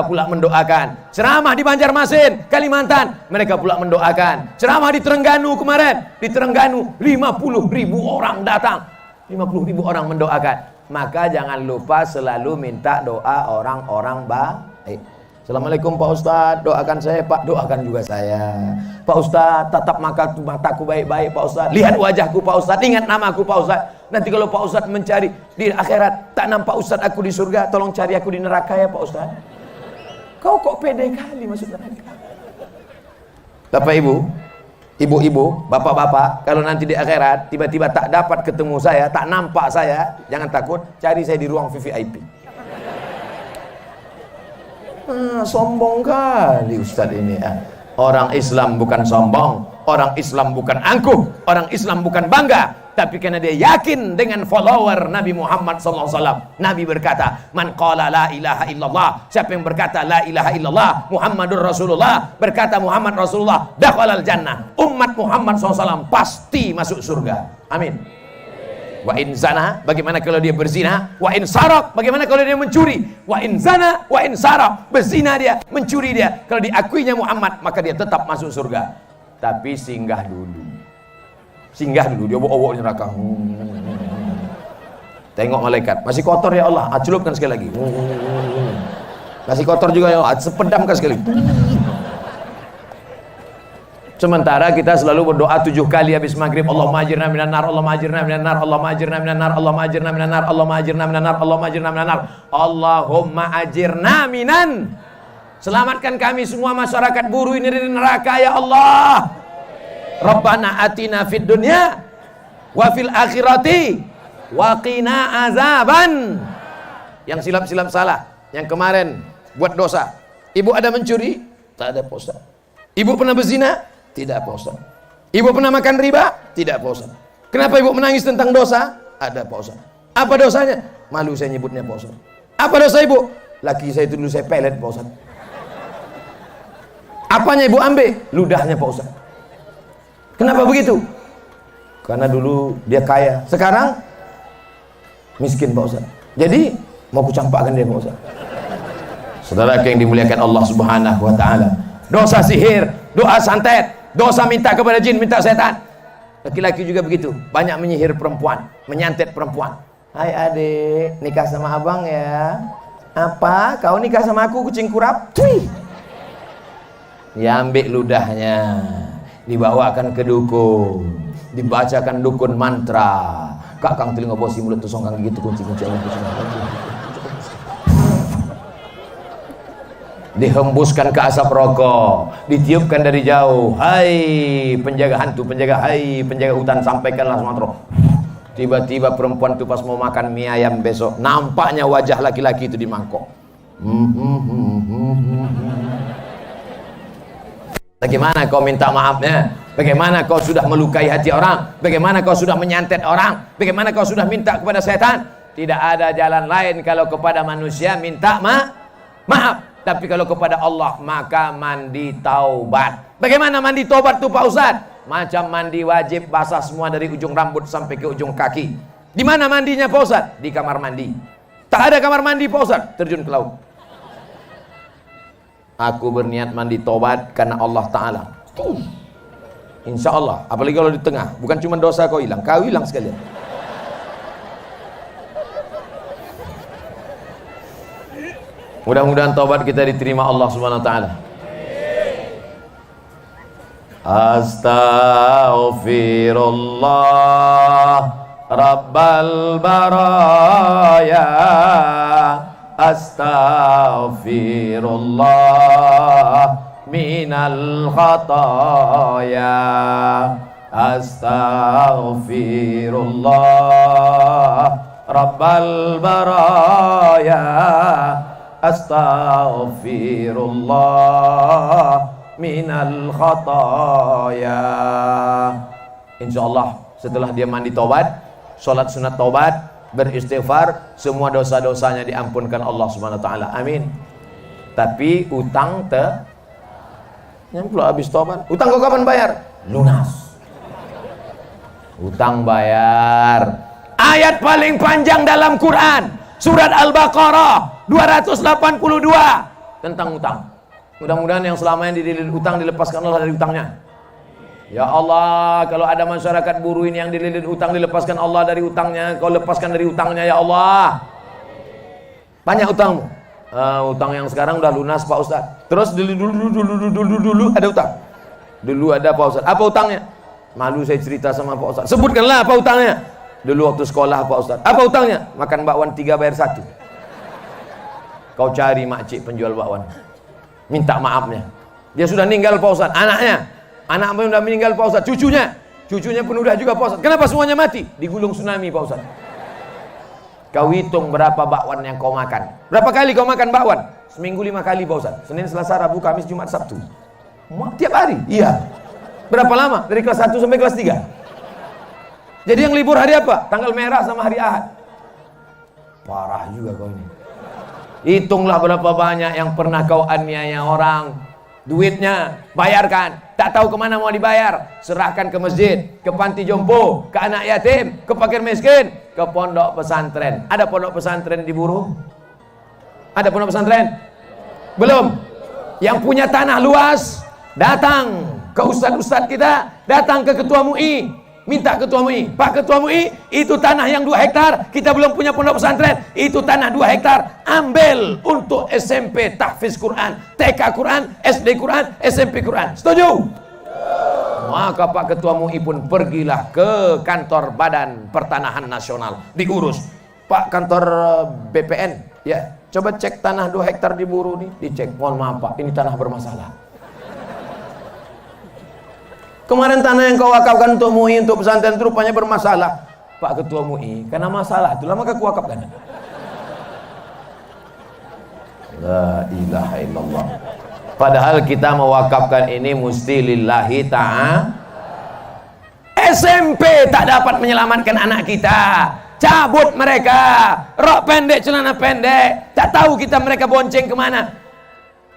pula mendoakan. Ceramah di Banjarmasin, Kalimantan, mereka pula mendoakan. Ceramah di Terengganu kemarin, di Terengganu 50.000 orang datang, 50.000 orang mendoakan. Maka jangan lupa selalu minta doa orang-orang baik. Assalamualaikum Pak Ustadz, doakan saya Pak, doakan juga saya. Pak Ustadz, tatap mataku baik-baik Pak Ustadz, lihat wajahku Pak Ustadz, ingat namaku Pak Ustadz. Nanti kalau Pak Ustadz mencari di akhirat, tak nampak Ustadz aku di surga, tolong cari aku di neraka ya Pak Ustadz. Kau kok pede kali masuk neraka. Bapak Ibu, ibu-ibu, bapak-bapak, kalau nanti di akhirat tiba-tiba tak dapat ketemu saya, tak nampak saya, jangan takut, cari saya di ruang VVIP. Sombong kali Ustadz ini ya. Orang Islam bukan sombong, orang Islam bukan angkuh, orang Islam bukan bangga, tapi karena dia yakin dengan follower Nabi Muhammad SAW. Nabi berkata, man qala la ilaha illallah, siapa yang berkata la ilaha illallah Muhammadur Rasulullah, berkata Muhammad Rasulullah, dakhalal jannah. Umat Muhammad SAW pasti masuk surga. Amin. Wa in zana, bagaimana kalau dia berzina? Wa in sarak, bagaimana kalau dia mencuri? Wa in zana, wa in sarak, berzina dia, mencuri dia. Kalau diakuinya Muhammad, maka dia tetap masuk surga. Tapi singgah dulu, dia obok-obok neraka. Tengok malaikat, masih kotor ya Allah, celupkan sekali lagi. Masih kotor juga ya Allah, sepedamkan sekali. Sementara kita selalu berdoa 7 kali habis maghrib, Allahumma ajirna minan nar, Allahumma ajirna minan nar, Allahumma ajirna minan nar, Allahumma ajirna minan nar, Allahumma ajirna minan nar, Allahumma ajirna minan nar, Allahumma ajirna minan. Selamatkan kami semua masyarakat buruh ini dari neraka ya Allah. Rabbana atina fid dunya wa fil akhirati wa qina azaban. Yang silap-silap salah, yang kemarin buat dosa. Ibu ada mencuri? Tak ada Pak Ustaz. Ibu pernah berzina? Tidak Pak Ustaz. Ibu pernah makan riba? Tidak Pak Ustaz. Kenapa ibu menangis tentang dosa? Ada Pak Ustaz. Apa dosanya? Malu saya nyebutnya Pak Ustaz. Apa dosa ibu? Laki saya itu dulu saya pelet Pak Ustaz. Apanya ibu ambil? Ludahnya Pak Ustaz. Kenapa begitu? Karena dulu dia kaya, sekarang miskin Pak Ustaz. Jadi mau kucampakkan dia Pak Ustaz. Saudara yang dimuliakan Allah Subhanahu wa taala, dosa sihir, doa santet, dosa minta kepada jin, minta setan. Laki-laki juga begitu, banyak menyihir perempuan, menyantet perempuan. Hai adik, nikah sama abang ya. Apa? Kau nikah sama aku kucing kurap? Tui. Diambil ludahnya, dibawakan ke dukun, dibacakan dukun mantra. Kakang telinga bosi mulut tusong kang gitu kunci-kunci Allah tusong. Dihembuskan ke asap rokok, ditiupkan dari jauh. Hai penjaga hantu, hai penjaga hutan, sampaikanlah mantra. Tiba-tiba perempuan itu pas mau makan mie ayam besok, nampaknya wajah laki-laki itu di mangkok. Bagaimana kau minta maafnya? Bagaimana kau sudah melukai hati orang? Bagaimana kau sudah menyantet orang? Bagaimana kau sudah minta kepada setan? Tidak ada jalan lain kalau kepada manusia minta maaf. Tapi kalau kepada Allah maka mandi taubat. Bagaimana mandi taubat itu Pak Ustadz? Macam mandi wajib, basah semua dari ujung rambut sampai ke ujung kaki. Di mana mandinya Pak Ustadz? Di kamar mandi. Tak ada kamar mandi Pak Ustadz, terjun ke laut. Aku berniat mandi taubat karena Allah Ta'ala. Insya Allah, apalagi kalau di tengah, bukan cuma dosa kau hilang sekalian. Mudah-mudahan taubat kita diterima Allah Subhanahu wa taala. Astaghfirullah Rabbal baraya. Astaghfirullah minal khataya. Astaghfirullah Rabbal baraya. Astaghfirullah minal khataya. Insyaallah setelah dia mandi taubat, sholat sunat taubat, beristighfar, semua dosa-dosanya diampunkan Allah Subhanahu wa taala. Amin. Tapi utang yang pula habis taubat. Utang kau kapan bayar? Lunas. Utang bayar. Ayat paling panjang dalam Quran, surat Al-Baqarah 282 tentang utang. Mudah-mudahan yang selama ini dililit utang dilepaskan Allah dari utangnya. Ya Allah, kalau ada masyarakat buruh ini yang dililit utang, dilepaskan Allah dari utangnya. Kau lepaskan dari utangnya ya Allah. Banyak utangmu. Utang yang sekarang udah lunas Pak Ustaz. Terus dulu ada utang. Dulu ada Pak Ustaz. Apa utangnya? Malu saya cerita sama Pak Ustaz. Sebutkanlah apa utangnya. Dulu waktu sekolah Pak Ustaz. Apa utangnya? Makan bakwan 3 bayar 1. Kau cari makcik penjual bakwan, minta maafnya. Dia sudah meninggal Pak Ustaz. Anaknya udah meninggal Pak Ustaz. Cucunya pun udah juga Pak Ustaz. Kenapa semuanya mati? Digulung tsunami Pak Ustaz. Kau hitung berapa bakwan yang kau makan. Berapa kali kau makan bakwan? Seminggu 5 kali Pak Ustaz. Senin, Selasa, Rabu, Kamis, Jumat, Sabtu. Tiap hari? Iya. Berapa lama? Dari kelas 1 sampai kelas 3. Jadi yang libur hari apa? Tanggal merah sama hari Ahad. Parah juga kau ini. Hitunglah berapa banyak yang pernah kau aniaya orang. Duitnya bayarkan, tak tahu kemana mau dibayar. Serahkan ke masjid, ke panti jompo, ke anak yatim, ke fakir miskin, ke pondok pesantren. Ada pondok pesantren di Buru? Ada pondok pesantren? Belum. Yang punya tanah luas, datang ke ustadz-ustadz kita, datang ke ketua MUI, minta ketua MUI, Pak ketua MUI, itu tanah yang 2 hektar, kita belum punya pondok pesantren, itu tanah 2 hektar, ambil untuk SMP tahfiz Quran, TK Quran, SD Quran, SMP Quran. Setuju? Maka Pak ketua MUI pun pergilah ke kantor Badan Pertanahan Nasional, diurus. Pak kantor BPN, ya coba cek tanah 2 hektar di Buru nih, dicek. Mohon maaf Pak, ini tanah bermasalah. Kemarin tanah yang kau wakafkan untuk MUI, untuk pesantren itu rupanya bermasalah. Pak ketua MUI, karena masalah itulah maka ku wakafkan. La ilaha illallah. Padahal kita mewakafkan ini mesti lillahi ta'ala. SMP tak dapat menyelamatkan anak kita, cabut mereka, rok pendek, celana pendek, tak tahu kita mereka bonceng kemana.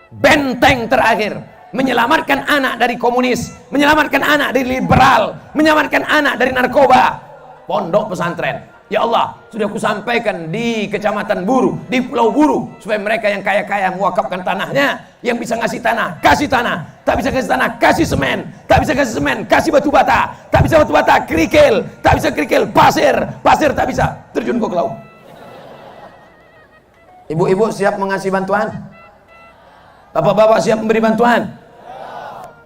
Benteng terakhir menyelamatkan anak dari komunis, menyelamatkan anak dari liberal, menyelamatkan anak dari narkoba, pondok pesantren. Ya Allah, sudah aku sampaikan di kecamatan Buru, di Pulau Buru, supaya mereka yang kaya-kaya mewakafkan tanahnya. Yang bisa ngasih tanah, kasih tanah. Tak bisa kasih tanah, kasih semen. Tak bisa kasih semen, kasih batu bata. Tak bisa batu bata, kerikil. Tak bisa kerikil, pasir. Pasir tak bisa, terjun kau ke laut. Ibu-ibu siap mengasih bantuan? Bapak-bapak siap memberi bantuan?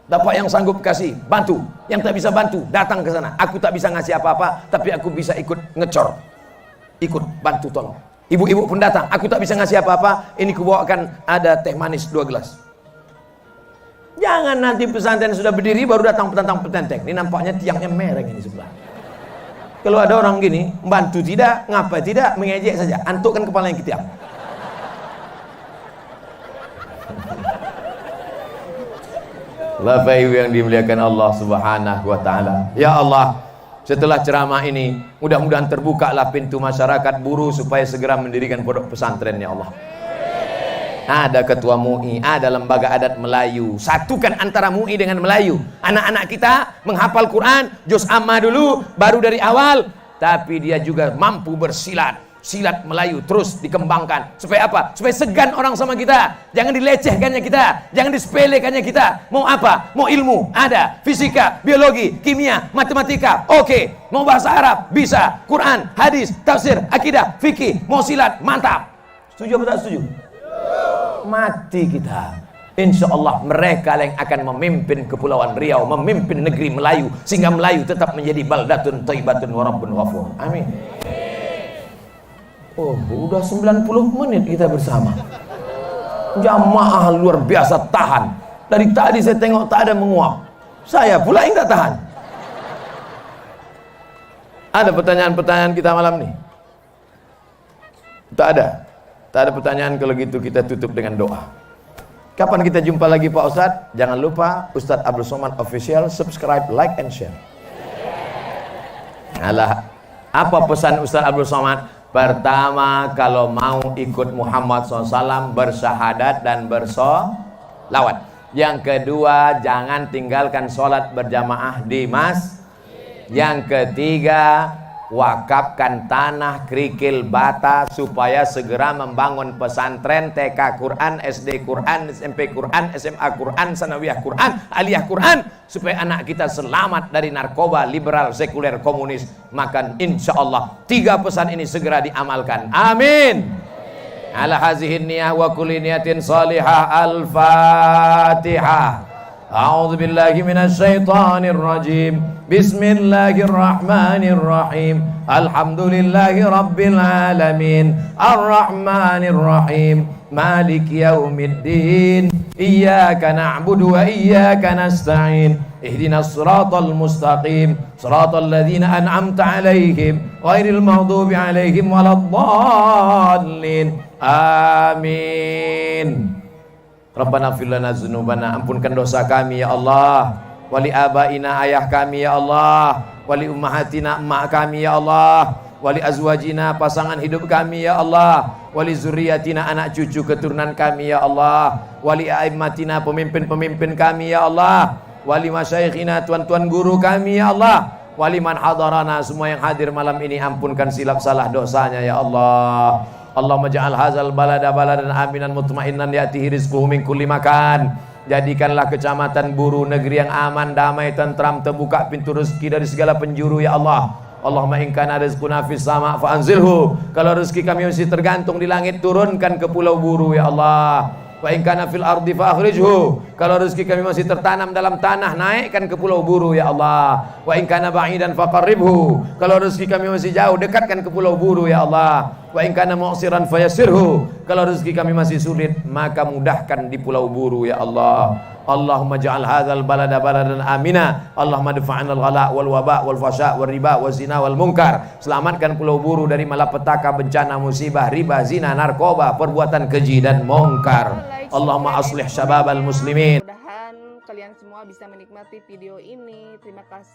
Bapak yang sanggup kasih, bantu. Yang tak bisa bantu, datang ke sana. Aku tak bisa ngasih apa-apa, tapi aku bisa ikut ngecor, ikut bantu tolong. Ibu-ibu pun datang. Aku tak bisa ngasih apa-apa, ini kubawakan ada teh manis 2 gelas. Jangan nanti pesantren sudah berdiri baru datang petantang-petenteng. Ini nampaknya tiangnya mereng ini sebelah. Kalau ada orang gini, bantu tidak, ngapa tidak, mengejek saja. Antukkan kepala yang ke tiang. Bapak Ibu yang dimuliakan Allah Subhanahu wa taala. Ya Allah, setelah ceramah ini mudah-mudahan terbukalah pintu masyarakat Buru supaya segera mendirikan pondok pesantren ya Allah. Ada ketua MUI, ada lembaga adat Melayu. Satukan antara MUI dengan Melayu. Anak-anak kita menghafal Quran, juz amma dulu, baru dari awal, tapi dia juga mampu bersilat. Silat Melayu terus dikembangkan. Supaya apa? Supaya segan orang sama kita. Jangan dilecehkannya kita, jangan disepelekannya kita. Mau apa? Mau ilmu? Ada. Fisika, biologi, kimia, matematika. Oke. Mau bahasa Arab? Bisa. Quran, hadis, tafsir, akidah, fikih. Mau silat? Mantap. Setuju atau tak setuju? Mati kita. Insya Allah mereka yang akan memimpin Kepulauan Riau, memimpin negeri Melayu, sehingga Melayu tetap menjadi baldatun thayyibatun wa rabbun ghafur. Amin. Oh, udah 90 menit kita bersama. Jamaah luar biasa tahan. Dari tadi saya tengok tak ada menguap. Saya pula yang tak tahan. Ada pertanyaan-pertanyaan kita malam ini? Tak ada. Tak ada pertanyaan. Kalau gitu kita tutup dengan doa. Kapan kita jumpa lagi Pak Ustadz? Jangan lupa Ustadz Abdul Somad Official, subscribe, like, and share. Alah, apa pesan Ustadz Abdul Somad? Pertama, kalau mau ikut Muhammad SAW, bersyahadat dan bersolawat. Yang kedua, jangan tinggalkan sholat berjamaah di masjid. Yang ketiga, wakafkan tanah kerikil bata supaya segera membangun pesantren, TK Quran, SD Quran, SMP Quran, SMA Quran, Sanawiyah Quran, Aliyah Quran, supaya anak kita selamat dari narkoba, liberal, sekuler, komunis. Maka insya Allah 3 pesan ini segera diamalkan. Amin. Ala hazihin niyah wa kulli niyatin salihah. Al-Fatihah. A'udzu billahi minasyaitonir rajim. Bismillahirrahmanirrahim. Alhamdulillahi rabbil alamin. Arrahmanir rahim. Malik yaumiddin. Iyyaka na'budu wa iyyaka nasta'in. Ihdinas siratal mustaqim. Siratal ladzina an'amta 'alaihim ghairil maghdubi 'alaihim waladdallin. Amin. Rabbana fir lana dzunubana, ampunkan dosa kami ya Allah. Wali abaina, ayah kami ya Allah. Wali ummahatina, emak kami ya Allah. Wali azwajina, pasangan hidup kami ya Allah. Wali zuriyatina, anak cucu keturunan kami ya Allah. Wali aimmatina, pemimpin-pemimpin kami ya Allah. Wali masyayikhina, tuan-tuan guru kami ya Allah. Wali man hadarana, semua yang hadir malam ini, ampunkan silap salah dosanya ya Allah. Allahumma ja'al hazal balada baladan aminan mutmainnan ya'tihi rizquhu min kulli makan. Jadikanlah kecamatan Buru negeri yang aman, damai, tentram, terbuka pintu rezeki dari segala penjuru ya Allah. Allahumma in kana rizquna fis sama' fa anzilhu. Kalau rezeki kami masih tergantung di langit, turunkan ke Pulau Buru ya Allah. Wa in kana fil ardi fa akhrijhu. Kalau rezeki kami masih tertanam dalam tanah, naikkan ke Pulau Buru ya Allah. Wa in kana ba'idan fa qarribhu. Kalau rezeki kami masih jauh, dekatkan ke Pulau Buru ya Allah. Wa in kana mu'siran fayassirhu. Kalau rezeki kami masih sulit, maka mudahkan di Pulau Buru ya Allah. Allahumma ja'al hadzal balada baladan amina. Allahumma dafa'na al-ghala wal waba wal fasha wal riba wal zina wal munkar. Selamatkan Pulau Buru dari malapetaka, bencana, musibah, riba, zina, narkoba, perbuatan keji dan munkar. Allahumma aslih syababal muslimin. Mudah-mudahan kalian semua bisa menikmati video ini. Terima kasih.